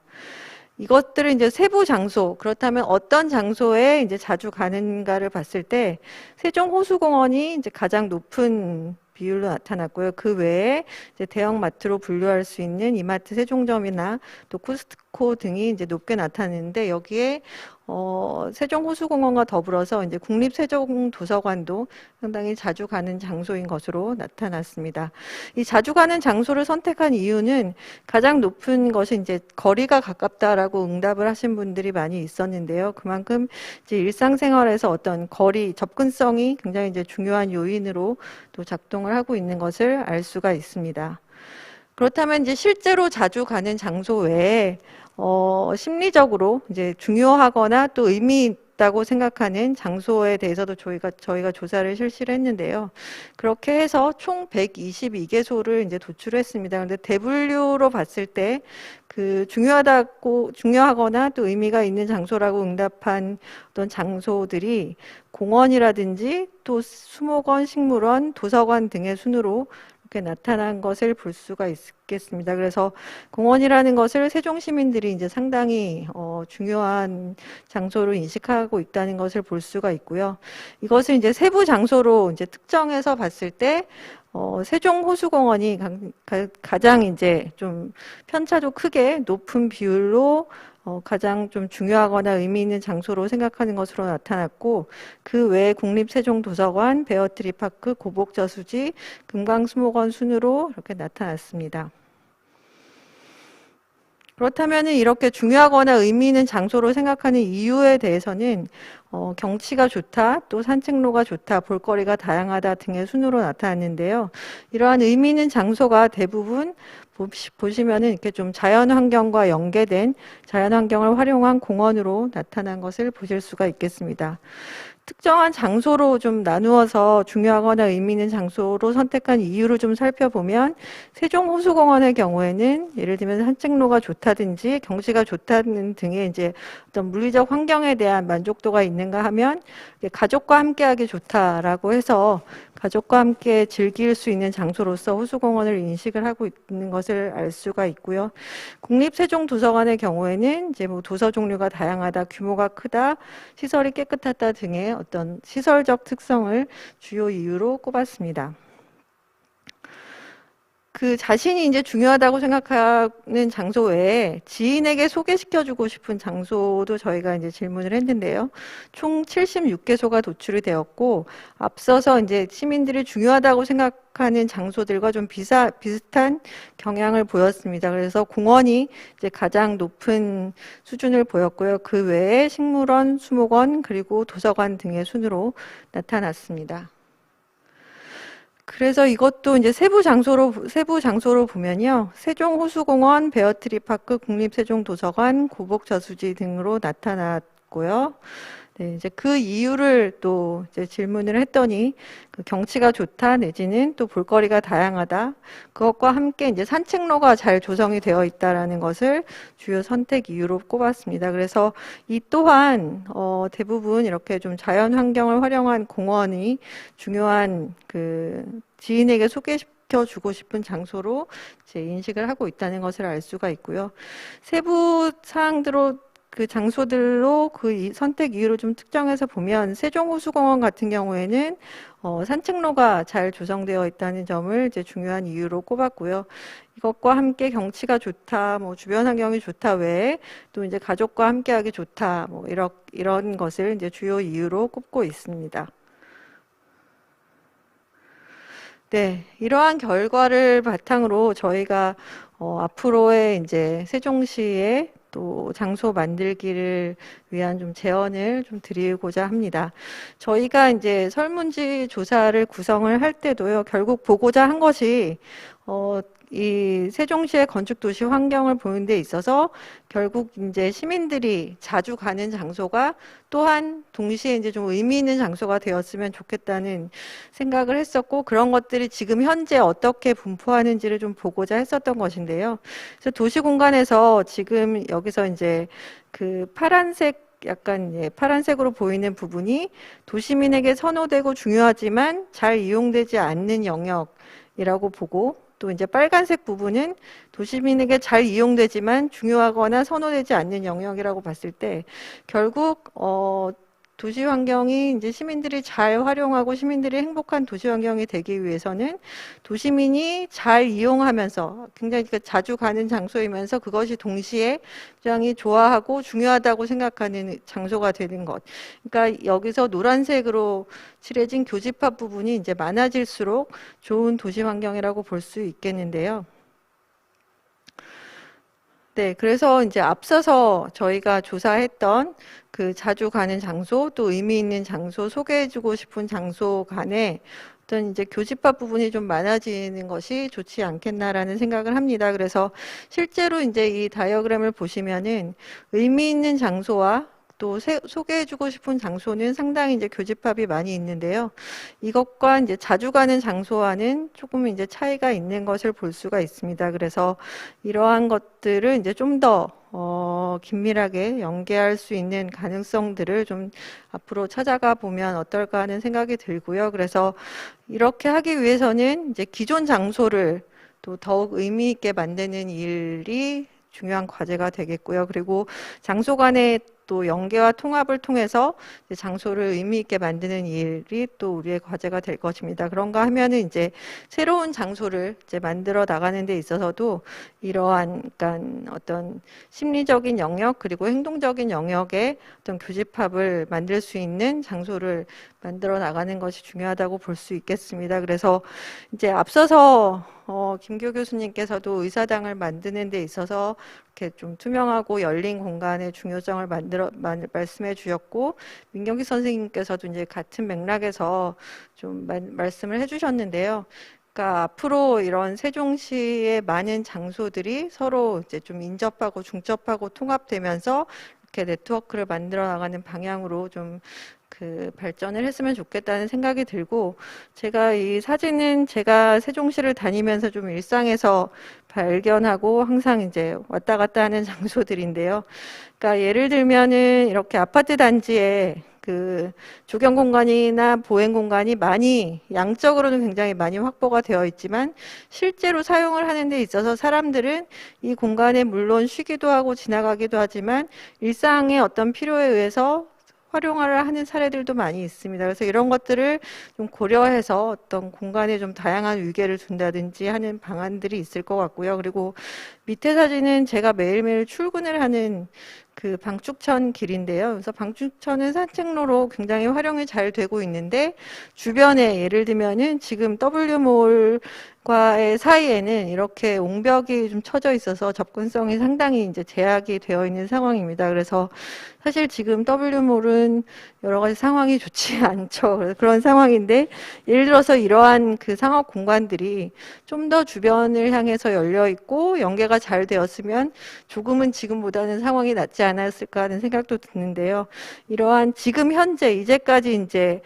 이것들은 이제 세부 장소, 그렇다면 어떤 장소에 이제 자주 가는가를 봤을 때 세종호수공원이 이제 가장 높은 비율로 나타났고요. 그 외에 이제 대형마트로 분류할 수 있는 이마트 세종점이나 또 좋고 등이 이제 높게 나타나는데 여기에 세종호수공원과 더불어서 이제 국립세종도서관도 상당히 자주 가는 장소인 것으로 나타났습니다. 이 자주 가는 장소를 선택한 이유는 가장 높은 것이 이제 거리가 가깝다라고 응답을 하신 분들이 많이 있었는데요. 그만큼 이제 일상생활에서 어떤 거리, 접근성이 굉장히 이제 중요한 요인으로 또 작동을 하고 있는 것을 알 수가 있습니다. 그렇다면 이제 실제로 자주 가는 장소 외에 심리적으로 이제 중요하거나 또 의미 있다고 생각하는 장소에 대해서도 저희가 조사를 실시를 했는데요. 그렇게 해서 총 122개소를 이제 도출했습니다. 그런데 대분류로 봤을 때 그 중요하거나 또 의미가 있는 장소라고 응답한 어떤 장소들이 공원이라든지 또 수목원, 식물원, 도서관 등의 순으로 이렇게 나타난 것을 볼 수가 있겠습니다. 그래서 공원이라는 것을 세종 시민들이 이제 상당히 중요한 장소로 인식하고 있다는 것을 볼 수가 있고요. 이것을 이제 세부 장소로 이제 특정해서 봤을 때 세종호수공원이 가장 이제 좀 편차도 크게 높은 비율로 가장 좀 중요하거나 의미 있는 장소로 생각하는 것으로 나타났고, 그 외에 국립세종도서관, 베어트리파크, 고복저수지, 금강수목원 순으로 이렇게 나타났습니다. 그렇다면 이렇게 중요하거나 의미 있는 장소로 생각하는 이유에 대해서는 경치가 좋다, 또 산책로가 좋다, 볼거리가 다양하다 등의 순으로 나타났는데요. 이러한 의미 있는 장소가 대부분 보시면은 이렇게 좀 자연환경과 연계된 자연환경을 활용한 공원으로 나타난 것을 보실 수가 있겠습니다. 특정한 장소로 좀 나누어서 중요하거나 의미 있는 장소로 선택한 이유를 좀 살펴보면 세종호수공원의 경우에는 예를 들면 산책로가 좋다든지 경치가 좋다는 등의 이제 어떤 물리적 환경에 대한 만족도가 있는가 하면 가족과 함께하기 좋다라고 해서 가족과 함께 즐길 수 있는 장소로서 호수공원을 인식을 하고 있는 것을 알 수가 있고요. 국립세종도서관의 경우에는 이제 뭐 도서 종류가 다양하다, 규모가 크다, 시설이 깨끗하다 등의 어떤 시설적 특성을 주요 이유로 꼽았습니다. 그 자신이 이제 중요하다고 생각하는 장소 외에 지인에게 소개시켜주고 싶은 장소도 저희가 이제 질문을 했는데요. 총 76개소가 도출이 되었고, 앞서서 이제 시민들이 중요하다고 생각하는 장소들과 좀 비슷한 경향을 보였습니다. 그래서 공원이 이제 가장 높은 수준을 보였고요. 그 외에 식물원, 수목원, 그리고 도서관 등의 순으로 나타났습니다. 그래서 이것도 이제 세부 장소로 보면요. 세종호수공원, 베어트리파크, 국립세종도서관, 고복저수지 등으로 나타났고요. 네, 이제 그 이유를 또 이제 질문을 했더니 그 경치가 좋다 내지는 또 볼거리가 다양하다. 그것과 함께 이제 산책로가 잘 조성이 되어 있다라는 것을 주요 선택 이유로 꼽았습니다. 그래서 이 또한 대부분 이렇게 좀 자연 환경을 활용한 공원이 중요한 그 지인에게 소개시켜주고 싶은 장소로 이제 인식을 하고 있다는 것을 알 수가 있고요. 세부 사항대로 그 장소들로 그 선택 이유를 좀 특정해서 보면 세종호수공원 같은 경우에는 산책로가 잘 조성되어 있다는 점을 이제 중요한 이유로 꼽았고요. 이것과 함께 경치가 좋다, 뭐 주변 환경이 좋다 외에 또 이제 가족과 함께하기 좋다, 뭐 이런 것을 이제 주요 이유로 꼽고 있습니다. 네, 이러한 결과를 바탕으로 저희가 앞으로의 이제 세종시의 또 장소 만들기를 위한 좀 제언을 좀 드리고자 합니다. 저희가 이제 설문지 조사를 구성을 할 때도요, 결국 보고자 한 것이 이 세종시의 건축 도시 환경을 보는 데 있어서 결국 이제 시민들이 자주 가는 장소가 또한 동시에 이제 좀 의미 있는 장소가 되었으면 좋겠다는 생각을 했었고, 그런 것들이 지금 현재 어떻게 분포하는지를 좀 보고자 했었던 것인데요. 그래서 도시 공간에서 지금 여기서 이제 그 파란색 약간 파란색으로 보이는 부분이 도시민에게 선호되고 중요하지만 잘 이용되지 않는 영역이라고 보고, 또 이제 빨간색 부분은 도시민에게 잘 이용되지만 중요하거나 선호되지 않는 영역이라고 봤을 때 결국 도시 환경이 이제 시민들이 잘 활용하고 시민들이 행복한 도시 환경이 되기 위해서는 도시민이 잘 이용하면서 굉장히 자주 가는 장소이면서 그것이 동시에 굉장히 좋아하고 중요하다고 생각하는 장소가 되는 것. 그러니까 여기서 노란색으로 칠해진 교집합 부분이 이제 많아질수록 좋은 도시 환경이라고 볼 수 있겠는데요. 네, 그래서 이제 앞서서 저희가 조사했던 그 자주 가는 장소, 또 의미 있는 장소, 소개해주고 싶은 장소 간에 어떤 이제 교집합 부분이 좀 많아지는 것이 좋지 않겠나라는 생각을 합니다. 그래서 실제로 이제 이 다이어그램을 보시면은 의미 있는 장소와 또 소개해주고 싶은 장소는 상당히 이제 교집합이 많이 있는데요. 이것과 이제 자주 가는 장소와는 조금 이제 차이가 있는 것을 볼 수가 있습니다. 그래서 이러한 것들을 이제 좀 더 긴밀하게 연계할 수 있는 가능성들을 좀 앞으로 찾아가 보면 어떨까 하는 생각이 들고요. 그래서 이렇게 하기 위해서는 이제 기존 장소를 또 더욱 의미 있게 만드는 일이 중요한 과제가 되겠고요. 그리고 장소 간의 또 연계와 통합을 통해서 이제 장소를 의미 있게 만드는 일이 또 우리의 과제가 될 것입니다. 그런가 하면은 이제 새로운 장소를 이제 만들어 나가는 데 있어서도 이러한 그러니까 어떤 심리적인 영역 그리고 행동적인 영역의 어떤 교집합을 만들 수 있는 장소를 만들어 나가는 것이 중요하다고 볼 수 있겠습니다. 그래서 이제 앞서서 김교 교수님께서도 의사당을 만드는 데 있어서 이렇게 좀 투명하고 열린 공간의 중요성을 말씀해 주셨고, 민경기 선생님께서도 이제 같은 맥락에서 좀 말씀을 해 주셨는데요. 그러니까 앞으로 이런 세종시의 많은 장소들이 서로 이제 좀 인접하고 중접하고 통합되면서 이렇게 네트워크를 만들어 나가는 방향으로 좀 발전을 했으면 좋겠다는 생각이 들고, 제가 이 사진은 제가 세종시를 다니면서 좀 일상에서 발견하고 항상 이제 왔다 갔다 하는 장소들인데요. 그러니까 예를 들면은 이렇게 아파트 단지에 조경 공간이나 보행 공간이 많이 양적으로는 굉장히 많이 확보가 되어 있지만 실제로 사용을 하는 데 있어서 사람들은 이 공간에 물론 쉬기도 하고 지나가기도 하지만 일상의 어떤 필요에 의해서 활용을 하는 사례들도 많이 있습니다. 그래서 이런 것들을 좀 고려해서 어떤 공간에 좀 다양한 위계를 둔다든지 하는 방안들이 있을 것 같고요. 그리고 밑에 사진은 제가 매일매일 출근을 하는 방축천 길인데요. 그래서 방축천은 산책로로 굉장히 활용이 잘 되고 있는데, 주변에 예를 들면은 지금 W몰과의 사이에는 이렇게 옹벽이 좀 쳐져 있어서 접근성이 상당히 이제 제약이 되어 있는 상황입니다. 그래서 사실 지금 W몰은 여러 가지 상황이 좋지 않죠. 그런 상황인데, 예를 들어서 이러한 상업 공간들이 좀 더 주변을 향해서 열려 있고 연계가 잘 되었으면 조금은 지금보다는 상황이 낫지 않았을까 하는 생각도 드는데요. 이러한 지금 현재 이제까지 이제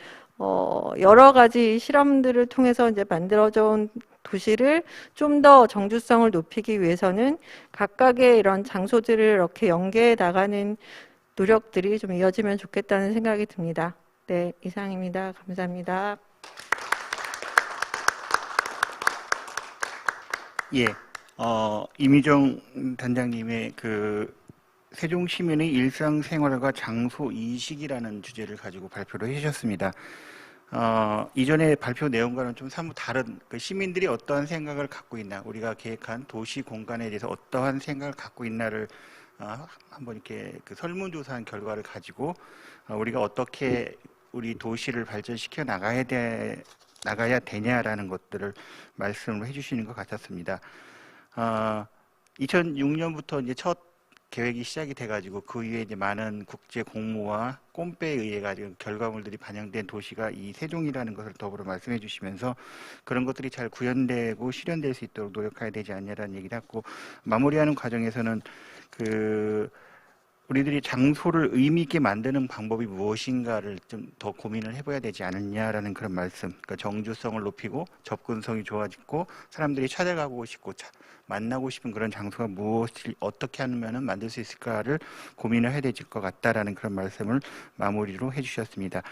여러 가지 실험들을 통해서 이제 만들어져 온 도시를 좀 더 정주성을 높이기 위해서는 각각의 이런 장소들을 이렇게 연계해 나가는 노력들이 좀 이어지면 좋겠다는 생각이 듭니다. 네, 이상입니다. 감사합니다. 예, 이미정 단장님의 세종시민의 일상생활과 장소 이식이라는 주제를 가지고 발표를 해주셨습니다. 이전에 발표 내용과는 좀 사뭇 다른 시민들이 어떠한 생각을 갖고 있나, 우리가 계획한 도시 공간에 대해서 어떠한 생각을 갖고 있나를 한번 이렇게 설문조사한 결과를 가지고 우리가 어떻게 우리 도시를 발전시켜 나가야 되냐라는 것들을 말씀을 해주시는 것 같았습니다. 2006년부터 이제 첫 계획이 시작이 돼가지고 그 이후에 이제 많은 국제 공모와 꼼배에 의해 가지고 결과물들이 반영된 도시가 이 세종이라는 것을 더불어 말씀해 주시면서 그런 것들이 잘 구현되고 실현될 수 있도록 노력해야 되지 않냐라는 얘기를 했고, 마무리하는 과정에서는 우리들이 장소를 의미 있게 만드는 방법이 무엇인가를 좀 더 고민을 해봐야 되지 않느냐라는 그런 말씀. 그러니까 정주성을 높이고 접근성이 좋아지고 사람들이 찾아가고 싶고 만나고 싶은 그런 장소가 무엇을 어떻게 하면은 만들 수 있을까를 고민을 해야 될 것 같다라는 그런 말씀을 마무리로 해주셨습니다.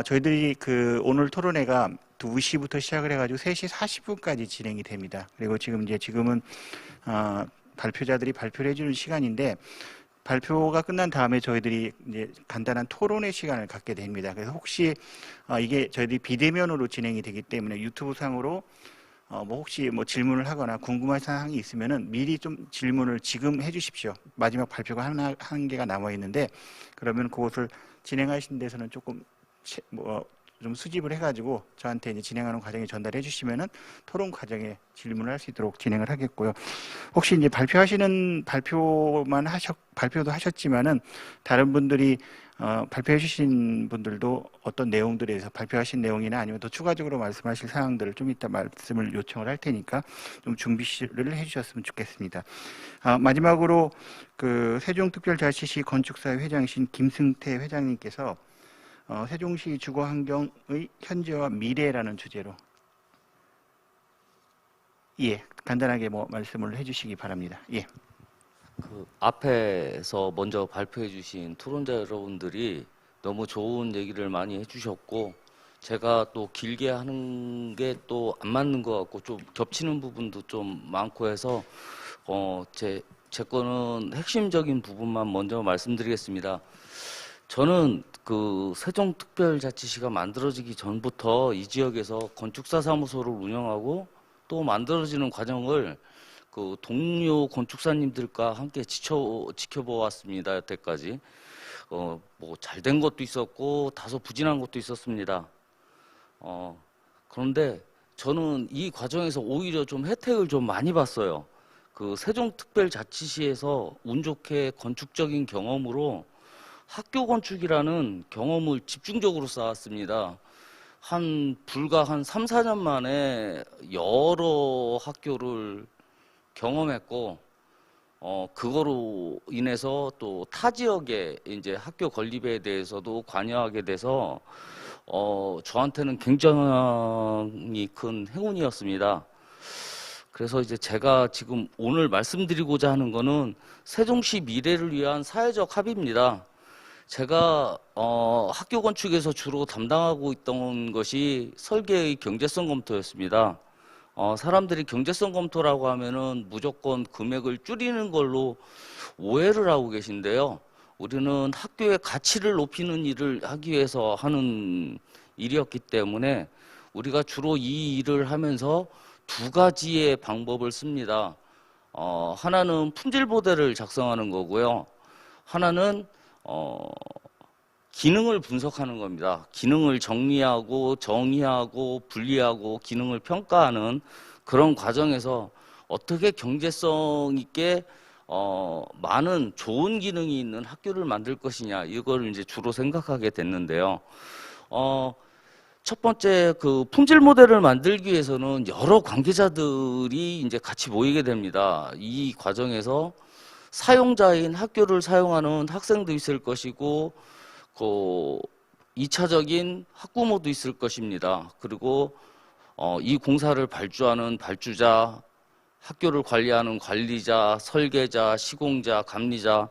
저희들이 오늘 토론회가 2시부터 시작을 해가지고 3시 40분까지 진행이 됩니다. 그리고 지금은 발표자들이 발표를 해주는 시간인데, 발표가 끝난 다음에 저희들이 이제 간단한 토론의 시간을 갖게 됩니다. 그래서 혹시 이게 저희들이 비대면으로 진행이 되기 때문에 유튜브 상으로 뭐 혹시 뭐 질문을 하거나 궁금한 사항이 있으면은 미리 좀 질문을 지금 해주십시오. 마지막 발표가 한 개가 남아 있는데 그러면 그것을 진행하시는 데서는 조금 좀 수집을 해가지고 저한테 이제 진행하는 과정에 전달해 주시면은 토론 과정에 질문을 할 수 있도록 진행을 하겠고요. 혹시 이제 발표도 하셨지만은 다른 분들이 발표해 주신 분들도 어떤 내용들에 대해서 발표하신 내용이나 아니면 더 추가적으로 말씀하실 사항들을 좀 이따 말씀을 요청을 할 테니까 좀 준비를 해 주셨으면 좋겠습니다. 마지막으로 그 세종특별자치시 건축사회 회장이신 김승태 회장님께서 세종시 주거환경의 현재와 미래라는 주제로 간단하게 뭐 말씀을 해주시기 바랍니다. 그 앞에서 먼저 발표해 주신 토론자 여러분들이 너무 좋은 얘기를 많이 해주셨고 제가 또 길게 하는 게 또 안 맞는 것 같고 좀 겹치는 부분도 좀 많고 해서 제 거는 핵심적인 부분만 먼저 말씀드리겠습니다. 저는 그 세종특별자치시가 만들어지기 전부터 이 지역에서 건축사 사무소를 운영하고 또 만들어지는 과정을 그 동료 건축사님들과 함께 지켜보았습니다. 여태까지 뭐 잘된 것도 있었고 다소 부진한 것도 있었습니다. 그런데 저는 이 과정에서 오히려 좀 혜택을 좀 많이 봤어요. 그 세종특별자치시에서 운 좋게 건축적인 경험으로 학교 건축이라는 경험을 집중적으로 쌓았습니다. 불과 한 3, 4년 만에 여러 학교를 경험했고, 그거로 인해서 또 타 지역의 이제 학교 건립에 대해서도 관여하게 돼서, 저한테는 굉장히 큰 행운이었습니다. 그래서 이제 제가 지금 오늘 말씀드리고자 하는 거는 세종시 미래를 위한 사회적 합의입니다. 제가 학교 건축에서 주로 담당하고 있던 것이 설계의 경제성 검토였습니다. 사람들이 경제성 검토라고 하면은 무조건 금액을 줄이는 걸로 오해를 하고 계신데요. 우리는 학교의 가치를 높이는 일을 하기 위해서 하는 일이었기 때문에 우리가 주로 이 일을 하면서 두 가지의 방법을 씁니다. 하나는 품질 모델을 작성하는 거고요. 하나는 기능을 분석하는 겁니다. 기능을 정리하고 정의하고 분리하고 기능을 평가하는 그런 과정에서 어떻게 경제성 있게 많은 좋은 기능이 있는 학교를 만들 것이냐 이걸 이제 주로 생각하게 됐는데요. 첫 번째 그 품질 모델을 만들기 위해서는 여러 관계자들이 이제 같이 모이게 됩니다. 이 과정에서 사용자인 학교를 사용하는 학생도 있을 것이고, 그 2차적인 학부모도 있을 것입니다. 그리고 이 공사를 발주하는 발주자, 학교를 관리하는 관리자, 설계자, 시공자, 감리자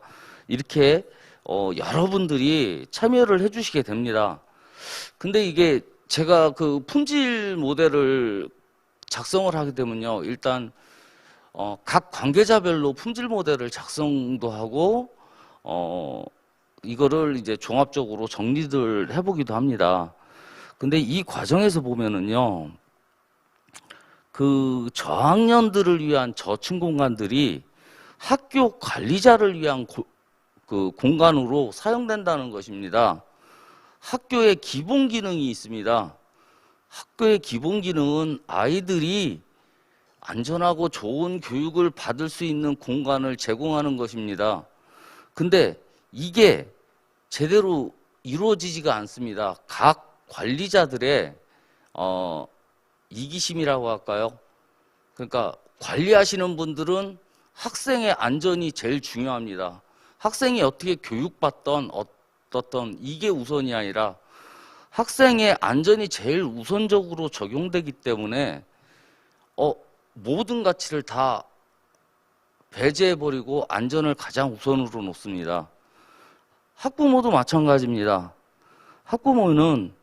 이렇게 여러분들이 참여를 해주시게 됩니다. 근데 이게 제가 그 품질 모델을 작성을 하게 되면요, 일단 각 관계자별로 품질 모델을 작성도 하고 이거를 이제 종합적으로 정리를 해보기도 합니다. 근데 이 과정에서 보면은요, 그 저학년들을 위한 저층 공간들이 학교 관리자를 위한 그 공간으로 사용된다는 것입니다. 학교의 기본 기능이 있습니다. 학교의 기본 기능은 아이들이 안전하고 좋은 교육을 받을 수 있는 공간을 제공하는 것입니다. 근데 이게 제대로 이루어지지가 않습니다. 각 관리자들의 이기심이라고 할까요? 그러니까 관리하시는 분들은 학생의 안전이 제일 중요합니다. 학생이 어떻게 교육받던 어떻던 이게 우선이 아니라 학생의 안전이 제일 우선적으로 적용되기 때문에 모든 가치를 다 배제해버리고 안전을 가장 우선으로 놓습니다. 학부모도 마찬가지입니다. 학부모는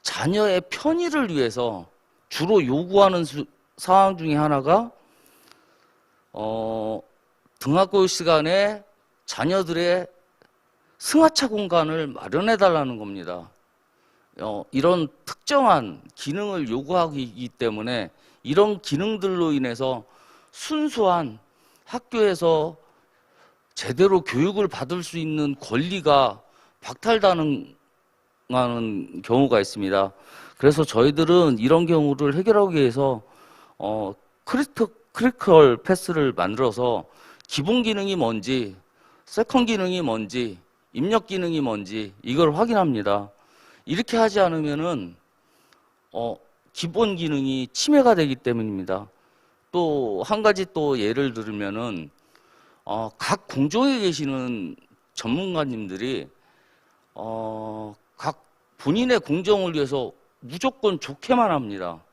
자녀의 편의를 위해서 주로 요구하는 사항 중에 하나가 등하교 시간에 자녀들의 승하차 공간을 마련해 달라는 겁니다. 이런 특정한 기능을 요구하기 때문에 이런 기능들로 인해서 순수한 학교에서 제대로 교육을 받을 수 있는 권리가 박탈당하는 경우가 있습니다. 그래서 저희들은 이런 경우를 해결하기 위해서 크리티컬 패스를 만들어서 기본 기능이 뭔지, 세컨 기능이 뭔지, 입력 기능이 뭔지 이걸 확인합니다. 이렇게 하지 않으면은 기본 기능이 침해가 되기 때문입니다. 또 한 가지 또 예를 들면은 각 공정에 계시는 전문가님들이 각 본인의 공정을 위해서 무조건 좋게만 합니다.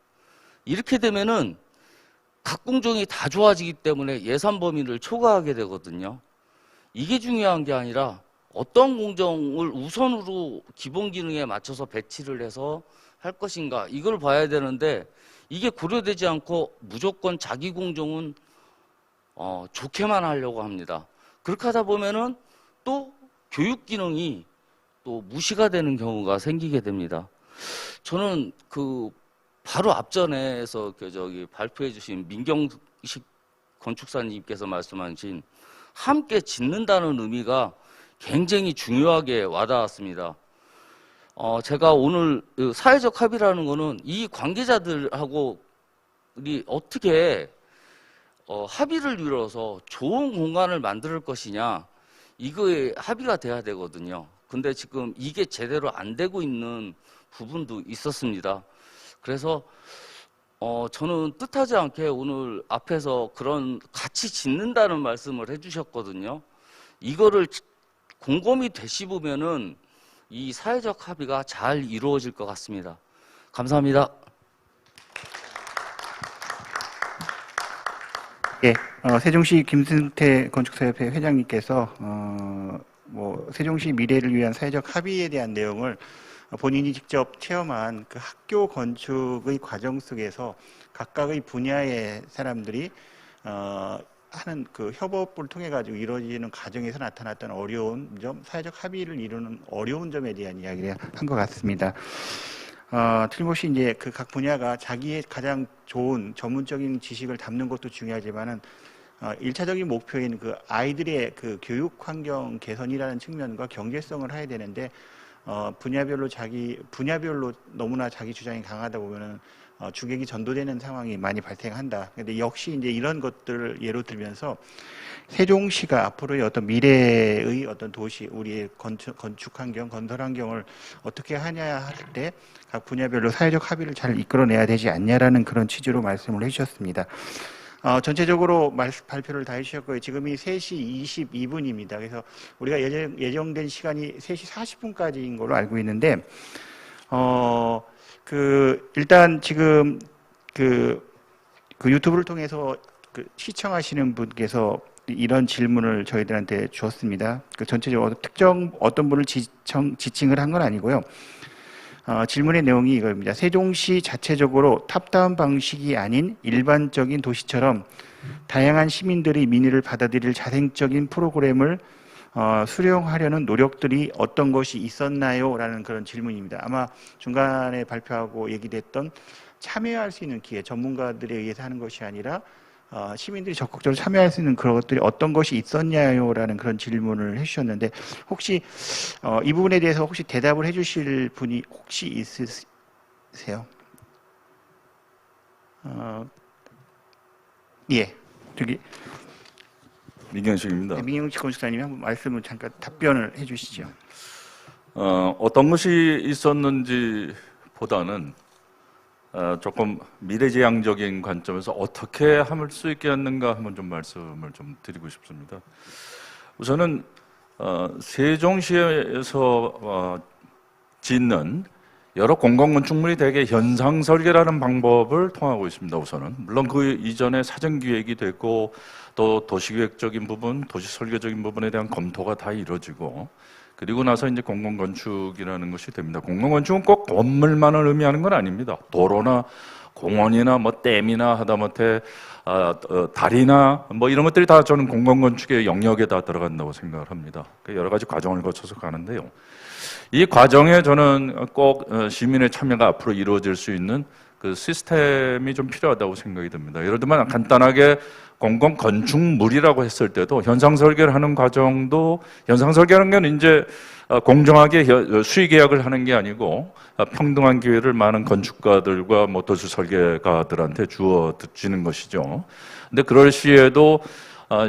이렇게 되면은 각 공정이 다 좋아지기 때문에 예산 범위를 초과하게 되거든요. 이게 중요한 게 아니라 어떤 공정을 우선으로 기본 기능에 맞춰서 배치를 해서 할 것인가 이걸 봐야 되는데 이게 고려되지 않고 무조건 자기 공정은 좋게만 하려고 합니다. 그렇게 하다 보면은 또 교육 기능이 또 무시가 되는 경우가 생기게 됩니다. 저는 그 바로 앞전에서 발표해 주신 민경식 건축사님께서 말씀하신 함께 짓는다는 의미가 굉장히 중요하게 와닿았습니다. 제가 오늘 사회적 합의라는 거는 이 관계자들하고 우리 어떻게 합의를 이뤄서 좋은 공간을 만들 것이냐 이거에 합의가 돼야 되거든요. 근데 지금 이게 제대로 안 되고 있는 부분도 있었습니다. 그래서 저는 뜻하지 않게 오늘 앞에서 그런 같이 짓는다는 말씀을 해주셨거든요. 이거를 곰곰이 되씹으면은 이 사회적 합의가 잘 이루어질 것 같습니다. 감사합니다. 예, 세종시 김승태 건축사협회 회장님께서 세종시 미래를 위한 사회적 합의에 대한 내용을 본인이 직접 체험한 그 학교 건축의 과정 속에서 각각의 분야의 사람들이 하는 그 협업을 통해 가지고 이루어지는 과정에서 나타났던 어려운 점, 사회적 합의를 이루는 어려운 점에 대한 이야기를 한 것 같습니다. 틀림없이 이제 그 각 분야가 자기의 가장 좋은 전문적인 지식을 담는 것도 중요하지만은 1차적인 목표인 그 아이들의 그 교육 환경 개선이라는 측면과 경제성을 해야 되는데 분야별로 너무나 자기 주장이 강하다 보면은 주객이 전도되는 상황이 많이 발생한다. 근데 역시 이제 이런 것들을 예로 들면서 세종시가 앞으로의 어떤 미래의 어떤 도시, 우리의 건축 환경, 건설 환경을 어떻게 하냐 할 때 각 분야별로 사회적 합의를 잘 이끌어내야 되지 않냐라는 그런 취지로 말씀을 해주셨습니다. 전체적으로 발표를 다 해주셨고요. 지금이 3시 22분입니다. 그래서 우리가 예정된 시간이 3시 40분까지인 걸로 알고 있는데, 일단 지금 유튜브를 통해서 시청하시는 분께서 이런 질문을 저희들한테 주었습니다. 전체적으로 어떤 분을 지칭을 한 건 아니고요. 질문의 내용이 이겁니다. 세종시 자체적으로 탑다운 방식이 아닌 일반적인 도시처럼 다양한 시민들이 민의를 받아들일 자생적인 프로그램을 수령하려는 노력들이 어떤 것이 있었나요? 라는 그런 질문입니다. 아마 중간에 발표하고 얘기됐던 참여할 수 있는 기회, 전문가들에 의해서 하는 것이 아니라 시민들이 적극적으로 참여할 수 있는 그런 것들이 어떤 것이 있었냐요? 라는 그런 질문을 해주셨는데 혹시 이 부분에 대해서 혹시 대답을 해주실 분이 혹시 있으세요? 예, 저기 민경식입니다. 네, 민경식 건축사님이 한번 말씀을 잠깐 답변을 해주시죠. 어떤 것이 있었는지 보다는 조금 미래지향적인 관점에서 어떻게 할 수 있게 했는가 한번 좀 말씀을 좀 드리고 싶습니다. 우선은 세종시에서 짓는 여러 공공건축물이 대개 현상설계라는 방법을 통하고 있습니다. 우선은 물론 그 이전에 사전기획이 됐고 또 도시계획적인 부분, 도시 설계적인 부분에 대한 검토가 다 이루어지고 그리고 나서 이제 공공건축이라는 것이 됩니다. 공공건축은 꼭 건물만을 의미하는 건 아닙니다. 도로나 공원이나 뭐 댐이나 하다못해 다리나 뭐 이런 것들이 다 저는 공공건축의 영역에 다 들어간다고 생각을 합니다. 여러 가지 과정을 거쳐서 가는데요. 이 과정에 저는 꼭 시민의 참여가 앞으로 이루어질 수 있는 그 시스템이 좀 필요하다고 생각이 듭니다. 예를 들면 간단하게 공공건축물이라고 했을 때도 현상설계를 하는 과정도 현상설계하는 건 이제 공정하게 수의 계약을 하는 게 아니고 평등한 기회를 많은 건축가들과 뭐 도시 설계가들한테 주어지는 것이죠. 근데 그럴 시에도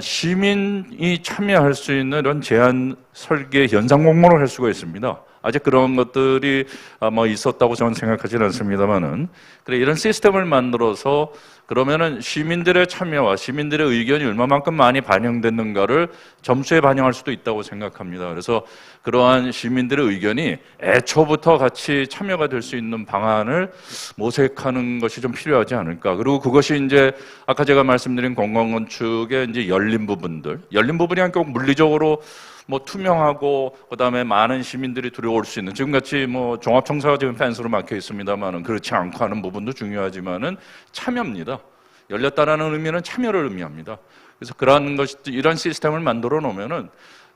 시민이 참여할 수 있는 이런 제안 설계 현장 공모를 할 수가 있습니다. 아직 그런 것들이 뭐 있었다고 저는 생각하지는 않습니다만은 그래 이런 시스템을 만들어서 그러면은 시민들의 참여와 시민들의 의견이 얼마만큼 많이 반영됐는가를 점수에 반영할 수도 있다고 생각합니다. 그래서 그러한 시민들의 의견이 애초부터 같이 참여가 될 수 있는 방안을 모색하는 것이 좀 필요하지 않을까. 그리고 그것이 이제 아까 제가 말씀드린 공공건축의 이제 열린 부분이 꼭 물리적으로 뭐 투명하고 그다음에 많은 시민들이 들어올 수 있는 지금같이 뭐 종합청사가 지금 펜스로 막혀 있습니다만은 그렇지 않고 하는 부분도 중요하지만은 참여입니다. 열렸다라는 의미는 참여를 의미합니다. 그래서 그러한 것이 이런 시스템을 만들어 놓으면은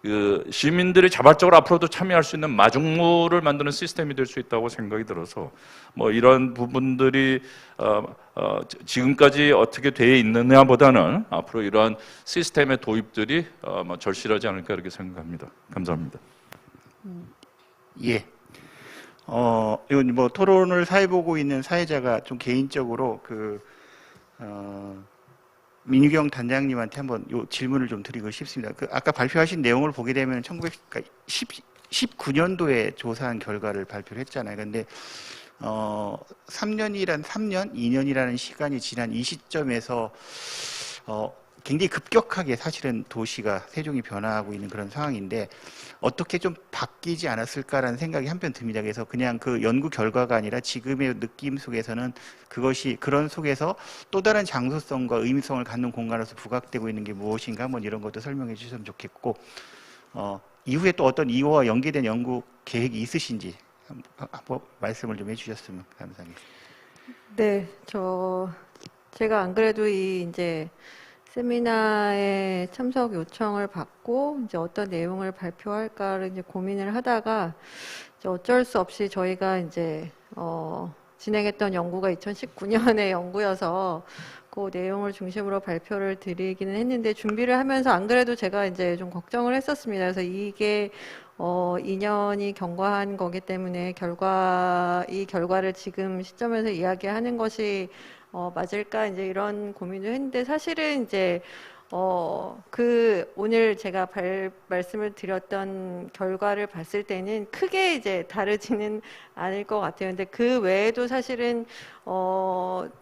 그 시민들이 자발적으로 앞으로도 참여할 수 있는 마중물을 만드는 시스템이 될 수 있다고 생각이 들어서 뭐 이런 부분들이 지금까지 어떻게 돼 있느냐보다는 앞으로 이러한 시스템의 도입들이 절실하지 않을까 이렇게 생각합니다. 감사합니다. 예. 이건 뭐 토론을 사회보고 있는 사회자가 좀 개인적으로 민유경 단장님한테 한번 요 질문을 좀 드리고 싶습니다. 아까 발표하신 내용을 보게 되면 1919년도에 조사한 결과를 발표를 했잖아요. 근데 3년, 2년이라는 시간이 지난 이 시점에서 굉장히 급격하게 사실은 도시가 세종이 변화하고 있는 그런 상황인데 어떻게 좀 바뀌지 않았을까라는 생각이 한편 듭니다. 그래서 그냥 그 연구 결과가 아니라 지금의 느낌 속에서는 그것이 그런 속에서 또 다른 장소성과 의미성을 갖는 공간으로서 부각되고 있는 게 무엇인가 한번 이런 것도 설명해 주셨으면 좋겠고 이후에 또 어떤 이와 연계된 연구 계획이 있으신지 한번 말씀을 좀 해주셨으면 감사하겠습니다. 네, 제가 안 그래도 이제 세미나에 참석 요청을 받고 이제 어떤 내용을 발표할까를 이제 고민을 하다가 이제 어쩔 수 없이 저희가 이제 진행했던 연구가 2019년의 연구여서 그 내용을 중심으로 발표를 드리기는 했는데 준비를 하면서 안 그래도 제가 이제 좀 걱정을 했었습니다. 그래서 이게 2년이 경과한 거기 때문에 이 결과를 지금 시점에서 이야기하는 것이 맞을까 이제 이런 고민을 했는데 사실은 이제 오늘 제가 말씀을 드렸던 결과를 봤을 때는 크게 이제 다르지는 않을 것 같아요. 근데 그 외에도 사실은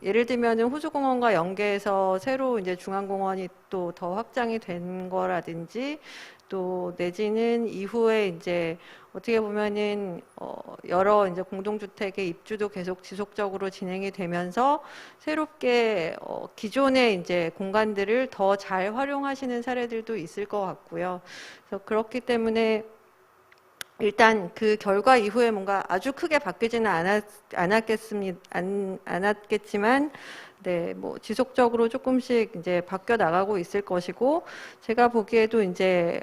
예를 들면은 호수공원과 연계해서 새로 이제 중앙공원이 또 더 확장이 된 거라든지 또 내지는 이후에 이제 어떻게 보면은 여러 이제 공동주택의 입주도 계속 지속적으로 진행이 되면서 새롭게 기존의 이제 공간들을 더 잘 활용하시는 사례들도 있을 것 같고요. 그래서 그렇기 때문에 일단 그 결과 이후에 뭔가 아주 크게 바뀌지는 않았겠지만 네, 뭐 지속적으로 조금씩 이제 바뀌어 나가고 있을 것이고 제가 보기에도 이제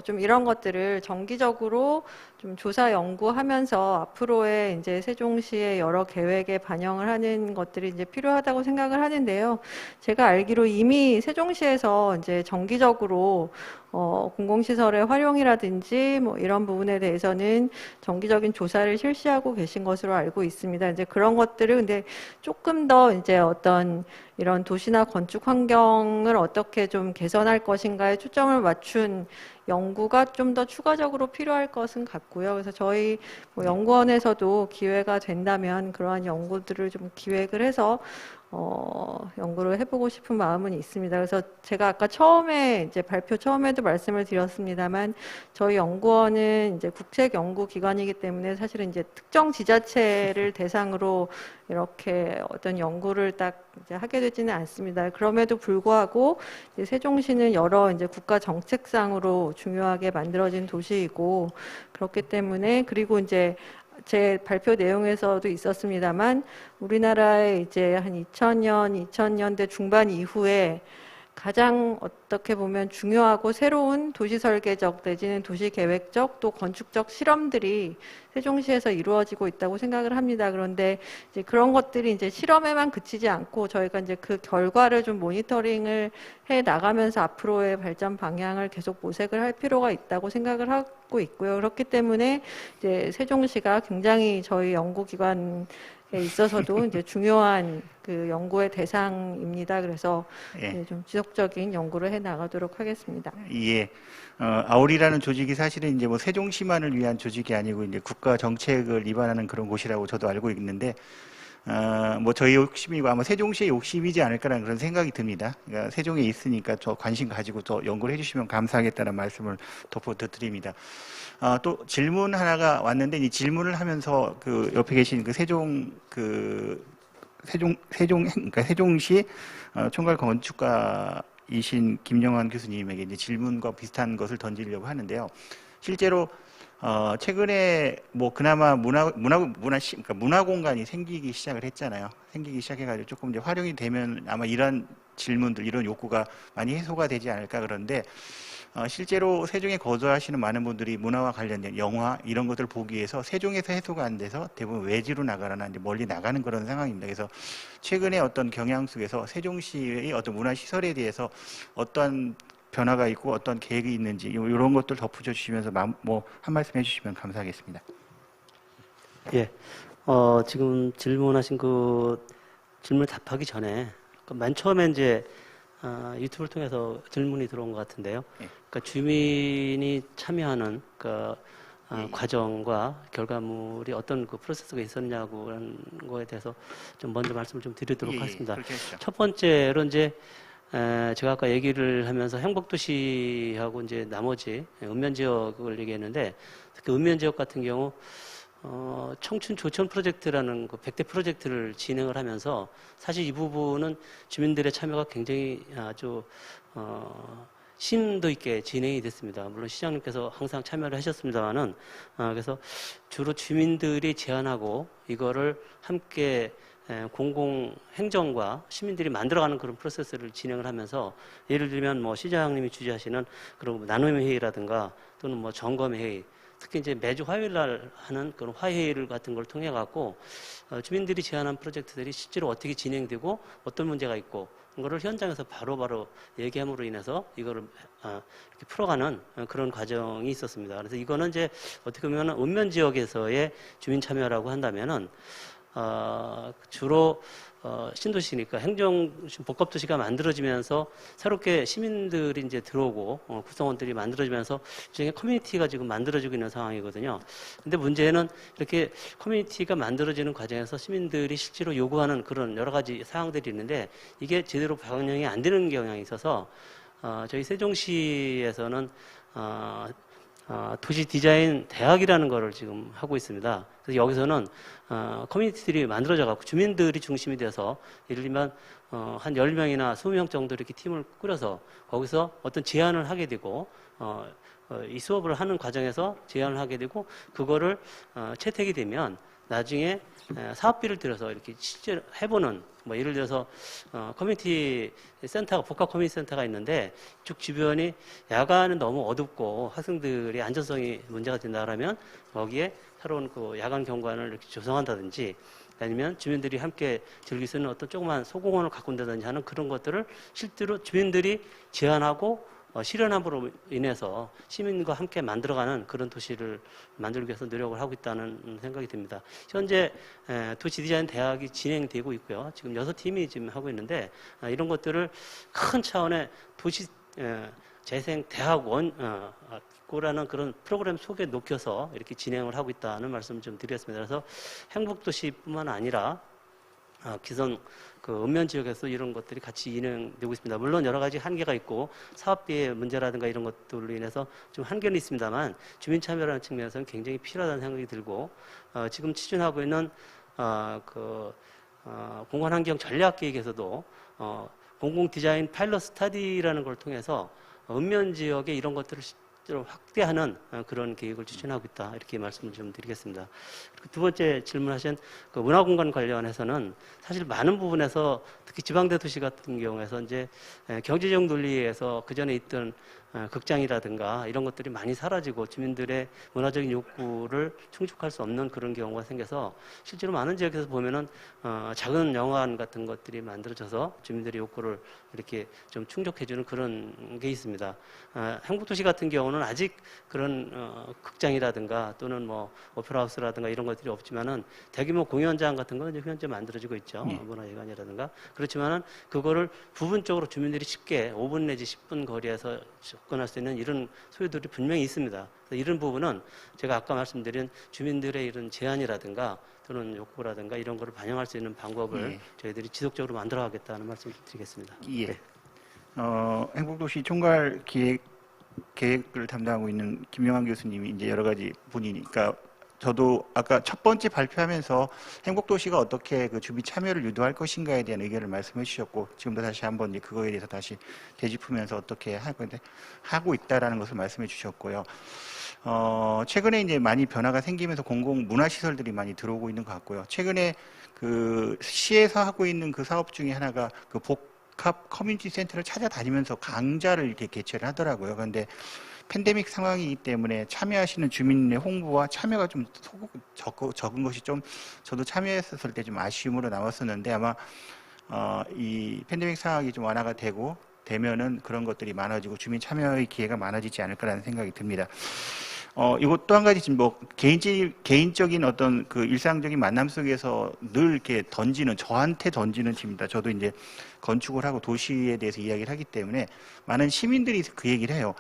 좀 이런 것들을 정기적으로 좀 조사 연구하면서 앞으로의 이제 세종시의 여러 계획에 반영을 하는 것들이 이제 필요하다고 생각을 하는데요. 제가 알기로 이미 세종시에서 이제 정기적으로 공공시설의 활용이라든지 뭐 이런 부분에 대해서는 정기적인 조사를 실시하고 계신 것으로 알고 있습니다. 이제 그런 것들을 근데 조금 더 이제 어떤 이런 도시나 건축 환경을 어떻게 좀 개선할 것인가에 초점을 맞춘 연구가 좀 더 추가적으로 필요할 것은 같고요. 그래서 저희 뭐 연구원에서도 기회가 된다면 그러한 연구들을 좀 기획을 해서 연구를 해보고 싶은 마음은 있습니다. 그래서 제가 아까 처음에 이제 발표 처음에도 말씀을 드렸습니다만 저희 연구원은 이제 국책 연구 기관이기 때문에 사실은 이제 특정 지자체를 대상으로 이렇게 어떤 연구를 딱 이제 하게 되지는 않습니다. 그럼에도 불구하고 이제 세종시는 여러 이제 국가 정책상으로 중요하게 만들어진 도시이고 그렇기 때문에 그리고 이제 제 발표 내용에서도 있었습니다만 우리나라에 이제 한 2000년대 중반 이후에 가장 어떻게 보면 중요하고 새로운 도시 설계적 내지는 도시 계획적 또 건축적 실험들이 세종시에서 이루어지고 있다고 생각을 합니다. 그런데 이제 그런 것들이 이제 실험에만 그치지 않고 저희가 이제 그 결과를 좀 모니터링을 해 나가면서 앞으로의 발전 방향을 계속 모색을 할 필요가 있다고 생각을 하고 있고요. 그렇기 때문에 이제 세종시가 굉장히 저희 연구기관 있어서도 이제 중요한 그 연구의 대상입니다. 그래서 예. 좀 지속적인 연구를 해 나가도록 하겠습니다. 예. 아울이라는 조직이 사실은 이제 뭐 세종시만을 위한 조직이 아니고 이제 국가 정책을 위반하는 그런 곳이라고 저도 알고 있는데, 뭐 저희 욕심이고 아마 세종시의 욕심이지 않을까라는 그런 생각이 듭니다. 그러니까 세종에 있으니까 저 관심 가지고 더 연구를 해주시면 감사하겠다는 말씀을 덧붙여드립니다. 또 질문 하나가 왔는데 이 질문을 하면서 그 옆에 계신 그 그러니까 세종시 총괄 건축가이신 김영환 교수님에게 이제 질문과 비슷한 것을 던지려고 하는데요. 실제로 최근에 뭐 그나마 그러니까 문화 공간이 생기기 시작을 했잖아요. 생기기 시작해가지고 조금 이제 활용이 되면 아마 이런 질문들, 이런 욕구가 많이 해소가 되지 않을까. 그런데 실제로 세종에 거주하시는 많은 분들이 문화와 관련된 영화 이런 것들을 보기 위해서 세종에서 해소가 안 돼서 대부분 외지로 나가거나 이제 멀리 나가는 그런 상황입니다. 그래서 최근에 어떤 경향 속에서 세종시의 어떤 문화 시설에 대해서 어떤 변화가 있고 어떤 계획이 있는지 이런 것들 덧붙여 주시면서 뭐 한 말씀 해주시면 감사하겠습니다. 예, 지금 질문하신 그 질문 답하기 전에 맨 처음에 이제 유튜브를 통해서 질문이 들어온 것 같은데요. 예. 그러니까 주민이 참여하는 그 예. 과정과 결과물이 어떤 그 프로세스가 있었냐고 하는 거에 대해서 좀 먼저 말씀을 좀 드리도록 하겠습니다. 그렇게 하시죠. 첫 번째로 이제 제가 아까 얘기를 하면서 행복도시하고 이제 나머지 읍면지역을 얘기했는데 특히 읍면지역 같은 경우 청춘 조천 프로젝트라는 그 100대 프로젝트를 진행을 하면서 사실 이 부분은 주민들의 참여가 굉장히 아주 심도 있게 진행이 됐습니다. 물론 시장님께서 항상 참여를 하셨습니다만은 그래서 주로 주민들이 제안하고 이거를 함께 공공 행정과 시민들이 만들어가는 그런 프로세스를 진행을 하면서 예를 들면 뭐 시장님이 주재하시는 그런 나눔 회의라든가 또는 뭐 점검 회의 특히 이제 매주 화요일 날 하는 그런 화회의를 같은 걸 통해 갖고 주민들이 제안한 프로젝트들이 실제로 어떻게 진행되고 어떤 문제가 있고 그거를 현장에서 바로바로 얘기함으로 인해서 이거를 이렇게 풀어가는 그런 과정이 있었습니다. 그래서 이거는 이제 어떻게 보면 읍면 지역에서의 주민 참여라고 한다면은 주로 신도시니까 복합도시가 만들어지면서 새롭게 시민들이 이제 들어오고 구성원들이 만들어지면서 일종의 커뮤니티가 지금 만들어지고 있는 상황이거든요. 근데 문제는 이렇게 커뮤니티가 만들어지는 과정에서 시민들이 실제로 요구하는 그런 여러 가지 사항들이 있는데 이게 제대로 반영이 안 되는 경향이 있어서 저희 세종시에서는 도시 디자인 대학이라는 거를 지금 하고 있습니다. 그래서 여기서는 커뮤니티들이 만들어져 갖고 주민들이 중심이 돼서 예를 들면 한 10명이나 20명 정도 이렇게 팀을 꾸려서 거기서 어떤 제안을 하게 되고 이 수업을 하는 과정에서 제안을 하게 되고 그거를 채택이 되면 나중에 사업비를 들여서 이렇게 실제로 해보는 뭐 예를 들어서 커뮤니티 센터가 복합 커뮤니티 센터가 있는데 쭉 주변이 야간은 너무 어둡고 학생들의 안전성이 문제가 된다라면 거기에 새로운 그 야간 경관을 이렇게 조성한다든지 아니면 주민들이 함께 즐길 수 있는 어떤 조그만 소공원을 가꾼다든지 하는 그런 것들을 실제로 주민들이 제안하고 실현함으로 인해서 시민과 함께 만들어가는 그런 도시를 만들기 위해서 노력을 하고 있다는 생각이 듭니다. 현재 도시 디자인 대학이 진행되고 있고요. 지금 6팀이 지금 하고 있는데 이런 것들을 큰 차원의 도시 재생 대학원 고라는 그런 프로그램 속에 녹여서 이렇게 진행을 하고 있다는 말씀을 좀 드리겠습니다. 그래서 행복도시뿐만 아니라 기존 그 읍면 지역에서 이런 것들이 같이 진행되고 있습니다. 물론 여러 가지 한계가 있고 사업비의 문제라든가 이런 것들로 인해서 좀 한계는 있습니다만 주민 참여라는 측면에서는 굉장히 필요하다는 생각이 들고 지금 추진하고 있는 공간환경 전략 계획에서도 공공 디자인 파일럿 스터디라는 걸 통해서 읍면 지역에 이런 것들을 좀 확대하는 그런 계획을 추진하고 있다 이렇게 말씀을 좀 드리겠습니다. 그리고 두 번째 질문하신 그 문화공간 관련해서는 사실 많은 부분에서 특히 지방대도시 같은 경우에서 이제 경제적 논리에서 그 전에 있던 극장이라든가 이런 것들이 많이 사라지고 주민들의 문화적인 욕구를 충족할 수 없는 그런 경우가 생겨서 실제로 많은 지역에서 보면은 작은 영화관 같은 것들이 만들어져서 주민들의 욕구를 이렇게 좀 충족해주는 그런 게 있습니다. 행복도시 같은 경우는 아직 그런 극장이라든가 또는 뭐 오페라하우스라든가 이런 것들이 없지만은 대규모 공연장 같은 거는 이제 현재 만들어지고 있죠. 문화회관이라든가 그렇지만은 그거를 부분적으로 주민들이 쉽게 5분 내지 10분 거리에서 접근할 수 있는 이런 소유들이 분명히 있습니다. 그래서 이런 부분은 제가 아까 말씀드린 주민들의 이런 제안이라든가 또는 욕구라든가 이런 거를 반영할 수 있는 방법을 저희들이 지속적으로 만들어가겠다는 말씀을 드리겠습니다. 예. 네. 행복도시 총괄 계획을 담당하고 있는 김영환 교수님이 이제 여러 가지 분이니까 저도 아까 첫 번째 발표하면서 행복도시가 어떻게 그 주민 참여를 유도할 것인가에 대한 의견을 말씀해 주셨고 지금도 다시 한번 이제 그거에 대해서 다시 되짚으면서 어떻게 하고 있다라는 것을 말씀해 주셨고요. 최근에 이제 많이 변화가 생기면서 공공 문화시설들이 많이 들어오고 있는 것 같고요. 최근에 그 시에서 하고 있는 그 사업 중에 하나가 그 복합 커뮤니티 센터를 찾아다니면서 강좌를 이렇게 개최를 하더라고요. 그런데 팬데믹 상황이기 때문에 참여하시는 주민의 홍보와 참여가 좀 적은 것이 좀 저도 참여했을 때 좀 아쉬움으로 남았었는데 아마 이 팬데믹 상황이 좀 완화가 되면은 그런 것들이 많아지고 주민 참여의 기회가 많아지지 않을까라는 생각이 듭니다. 이것 또 한 가지 지금 뭐 개인적인 어떤 그 일상적인 만남 속에서 늘 이렇게 저한테 던지는 질문입니다. 저도 이제 건축을 하고 도시에 대해서 이야기를 하기 때문에 많은 시민들이 그 얘기를 해요.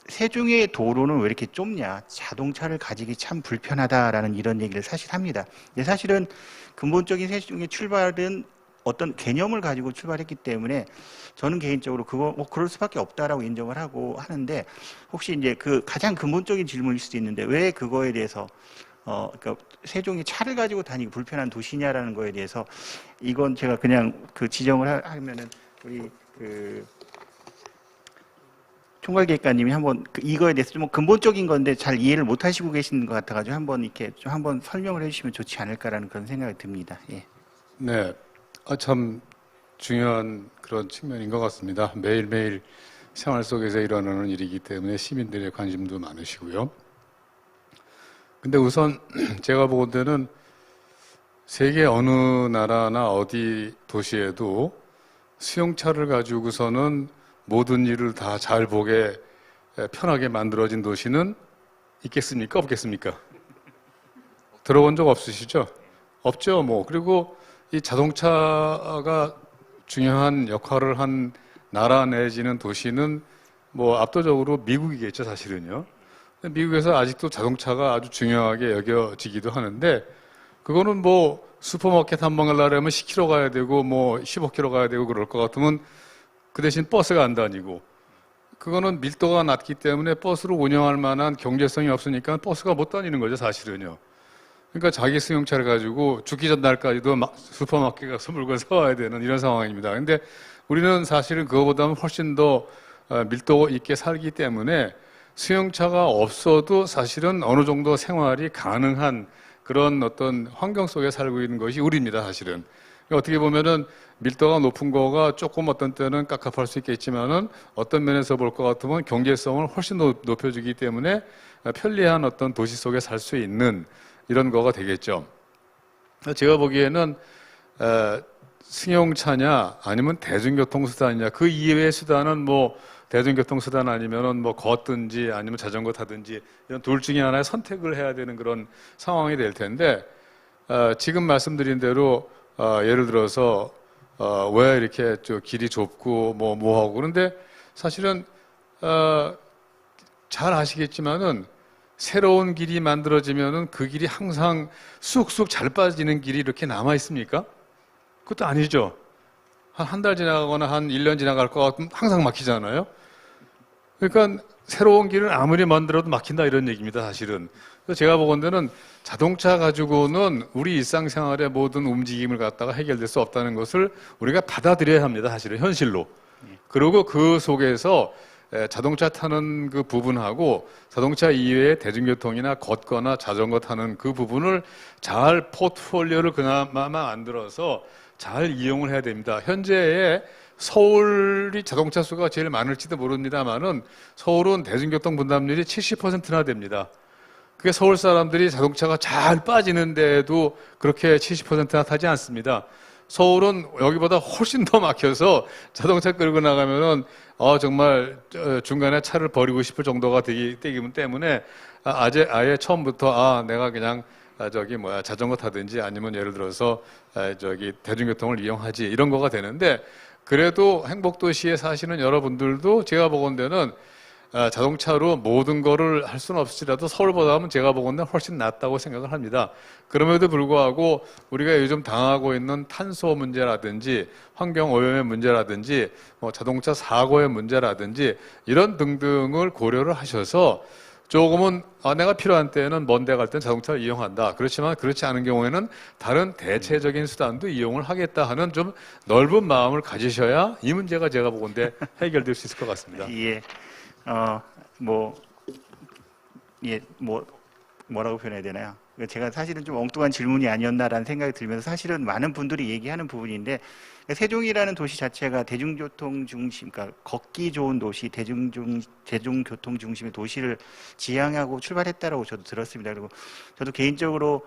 세종의 도로는 왜 이렇게 좁냐? 자동차를 가지기 참 불편하다라는 이런 얘기를 사실 합니다. 근데 사실은 근본적인 세종의 출발은 어떤 개념을 가지고 출발했기 때문에 저는 개인적으로 그럴 수밖에 없다라고 인정을 하고 하는데 혹시 이제 그 가장 근본적인 질문일 수도 있는데 왜 그거에 대해서 그러니까 세종이 차를 가지고 다니기 불편한 도시냐라는 거에 대해서 이건 제가 그냥 그 지정을 하면은 우리 그 총괄계획관님이 한번 이거에 대해서 좀 근본적인 건데 잘 이해를 못 하시고 계시는 것 같아가지고 한번 이렇게 좀 한번 설명을 해주시면 좋지 않을까라는 그런 생각이 듭니다. 예. 네, 참 중요한 그런 측면인 것 같습니다. 매일매일 생활 속에서 일어나는 일이기 때문에 시민들의 관심도 많으시고요. 근데 우선 제가 보는 데는 세계 어느 나라나 어디 도시에도 수용차를 가지고서는 모든 일을 다 잘 보게 편하게 만들어진 도시는 있겠습니까? 없겠습니까? 들어본 적 없으시죠? 없죠, 뭐. 그리고 이 자동차가 중요한 역할을 한 나라 내지는 도시는 뭐 압도적으로 미국이겠죠, 사실은요. 미국에서 아직도 자동차가 아주 중요하게 여겨지기도 하는데 그거는 뭐 슈퍼마켓 한 번 가려면 10km 가야 되고 뭐 15km 가야 되고 그럴 것 같으면 그 대신 버스가 안 다니고 그거는 밀도가 낮기 때문에 버스로 운영할 만한 경제성이 없으니까 버스가 못 다니는 거죠, 사실은요. 그러니까 자기 승용차를 가지고 죽기 전날까지도 슈퍼마켓 가서 물건 사와야 되는 이런 상황입니다. 근데 우리는 사실은 그거보다는 훨씬 더 밀도 있게 살기 때문에 수용차가 없어도 사실은 어느 정도 생활이 가능한 그런 어떤 환경 속에 살고 있는 것이 우리입니다, 사실은. 어떻게 보면은 밀도가 높은 거가 조금 어떤 때는 깝깝할 수 있겠지만은 어떤 면에서 볼 것 같으면 경제성을 훨씬 높여주기 때문에 편리한 어떤 도시 속에 살 수 있는 이런 거가 되겠죠. 제가 보기에는 승용차냐 아니면 대중교통수단이냐 그 이외의 수단은 뭐 대중교통수단 아니면은 뭐 걷든지 아니면 자전거 타든지 이런 둘 중에 하나의 선택을 해야 되는 그런 상황이 될 텐데 지금 말씀드린 대로 예를 들어서 왜 이렇게 길이 좁고 뭐하고 그런데 사실은 잘 아시겠지만은 새로운 길이 만들어지면은 그 길이 항상 쑥쑥 잘 빠지는 길이 이렇게 남아 있습니까? 그것도 아니죠. 한 달 지나가거나 한 1년 지나갈 것 같으면 항상 막히잖아요. 그러니까 새로운 길은 아무리 만들어도 막힌다 이런 얘기입니다, 사실은. 그래서 제가 보건대는 자동차 가지고는 우리 일상생활의 모든 움직임을 갖다가 해결될 수 없다는 것을 우리가 받아들여야 합니다, 사실은 현실로. 그리고 그 속에서 자동차 타는 그 부분하고 자동차 이외의 대중교통이나 걷거나 자전거 타는 그 부분을 잘 포트폴리오를 그나마 만들어서 잘 이용을 해야 됩니다. 현재의 서울이 자동차 수가 제일 많을지도 모릅니다만은 서울은 대중교통 분담률이 70%나 됩니다. 그게 서울 사람들이 자동차가 잘 빠지는데도 그렇게 70%나 타지 않습니다. 서울은 여기보다 훨씬 더 막혀서 자동차 끌고 나가면은 정말 중간에 차를 버리고 싶을 정도가 되기 때문에 아예 처음부터 내가 그냥 자전거 타든지 아니면 예를 들어서 대중교통을 이용하지 이런 거가 되는데 그래도 행복도시에 사시는 여러분들도 제가 보건대는 자동차로 모든 거를 할 수는 없을지라도 서울보다는 제가 보건대 훨씬 낫다고 생각을 합니다. 그럼에도 불구하고 우리가 요즘 당하고 있는 탄소 문제라든지 환경오염의 문제라든지 자동차 사고의 문제라든지 이런 등등을 고려를 하셔서 조금은 내가 필요한 때는 먼 데 갈 때는 자동차를 이용한다. 그렇지만 그렇지 않은 경우에는 다른 대체적인 수단도 이용을 하겠다 하는 좀 넓은 마음을 가지셔야 이 문제가 제가 보건대 해결될 수 있을 것 같습니다. 예. 뭐라고 표현해야 되나요? 제가 사실은 좀 엉뚱한 질문이 아니었나라는 생각이 들면서 사실은 많은 분들이 얘기하는 부분인데 세종이라는 도시 자체가 대중교통 중심, 그러니까 걷기 좋은 도시, 대중교통 중심의 도시를 지향하고 출발했다라고 저도 들었습니다. 그리고 저도 개인적으로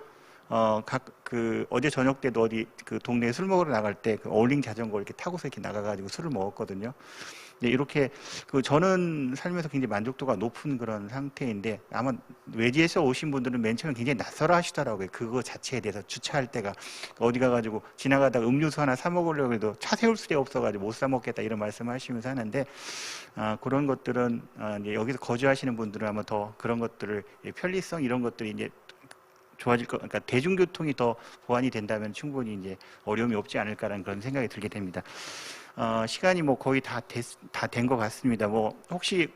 어제 저녁 때도 어디 그 동네에 술 먹으러 나갈 때 그 어울링 자전거 이렇게 타고서 이렇게 나가가지고 술을 먹었거든요. 네, 이렇게 저는 살면서 굉장히 만족도가 높은 그런 상태인데 아마 외지에서 오신 분들은 맨 처음에 굉장히 낯설어 하시더라고요. 그거 자체에 대해서 주차할 때가 어디 가가지고 지나가다가 음료수 하나 사 먹으려고 해도 차 세울 수가 없어가지고 못 사 먹겠다 이런 말씀하시면서 하는데 그런 것들은 이제 여기서 거주하시는 분들은 아마 더 그런 것들을 편리성 이런 것들이 이제 좋아질 것, 그러니까 대중교통이 더 보완이 된다면 충분히 이제 어려움이 없지 않을까라는 그런 생각이 들게 됩니다. 시간이 거의 다 된 것 같습니다. 혹시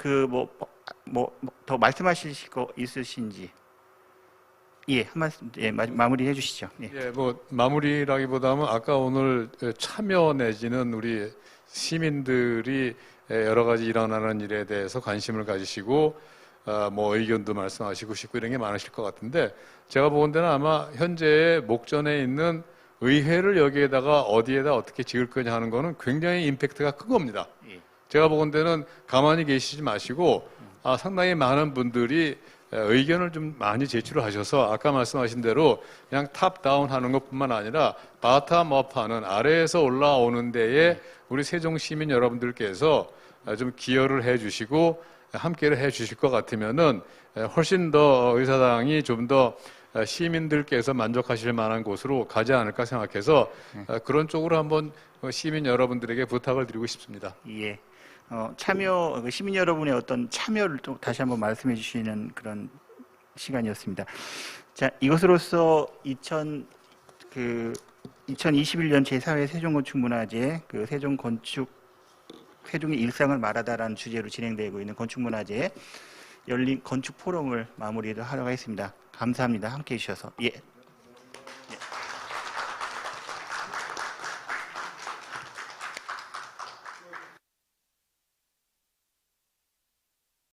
더 말씀하실 거 있으신지? 예, 한 말씀, 마무리 해주시죠. 예. 마무리라기보다는 아까 오늘 참여 내지는 우리 시민들이 여러 가지 일어나는 일에 대해서 관심을 가지시고 의견도 말씀하시고 싶고 이런 게 많으실 것 같은데 제가 보건대는 아마 현재의 목전에 있는 의회를 여기에다가 어디에다 어떻게 지을 거냐 하는 거는 굉장히 임팩트가 큰 겁니다. 예. 제가 보건대는 가만히 계시지 마시고 상당히 많은 분들이 의견을 좀 많이 제출을 하셔서 아까 말씀하신 대로 그냥 탑다운 하는 것뿐만 아니라 바텀업 하는 아래에서 올라오는 데에 우리 세종 시민 여러분들께서 좀 기여를 해 주시고 함께를 해 주실 것 같으면은 훨씬 더 의사당이 좀 더 시민들께서 만족하실 만한 곳으로 가지 않을까 생각해서 그런 쪽으로 한번 시민 여러분들에게 부탁을 드리고 싶습니다. 예. 시민 여러분의 어떤 참여를 또 다시 한번 말씀해 주시는 그런 시간이었습니다. 자, 이것으로서 2021년 제4회 세종건축문화제 세종의 일상을 말하다라는 주제로 진행되고 있는 건축문화제 열린 건축 포럼을 마무리하도록 하겠습니다. 감사합니다. 함께해 주셔서. 예.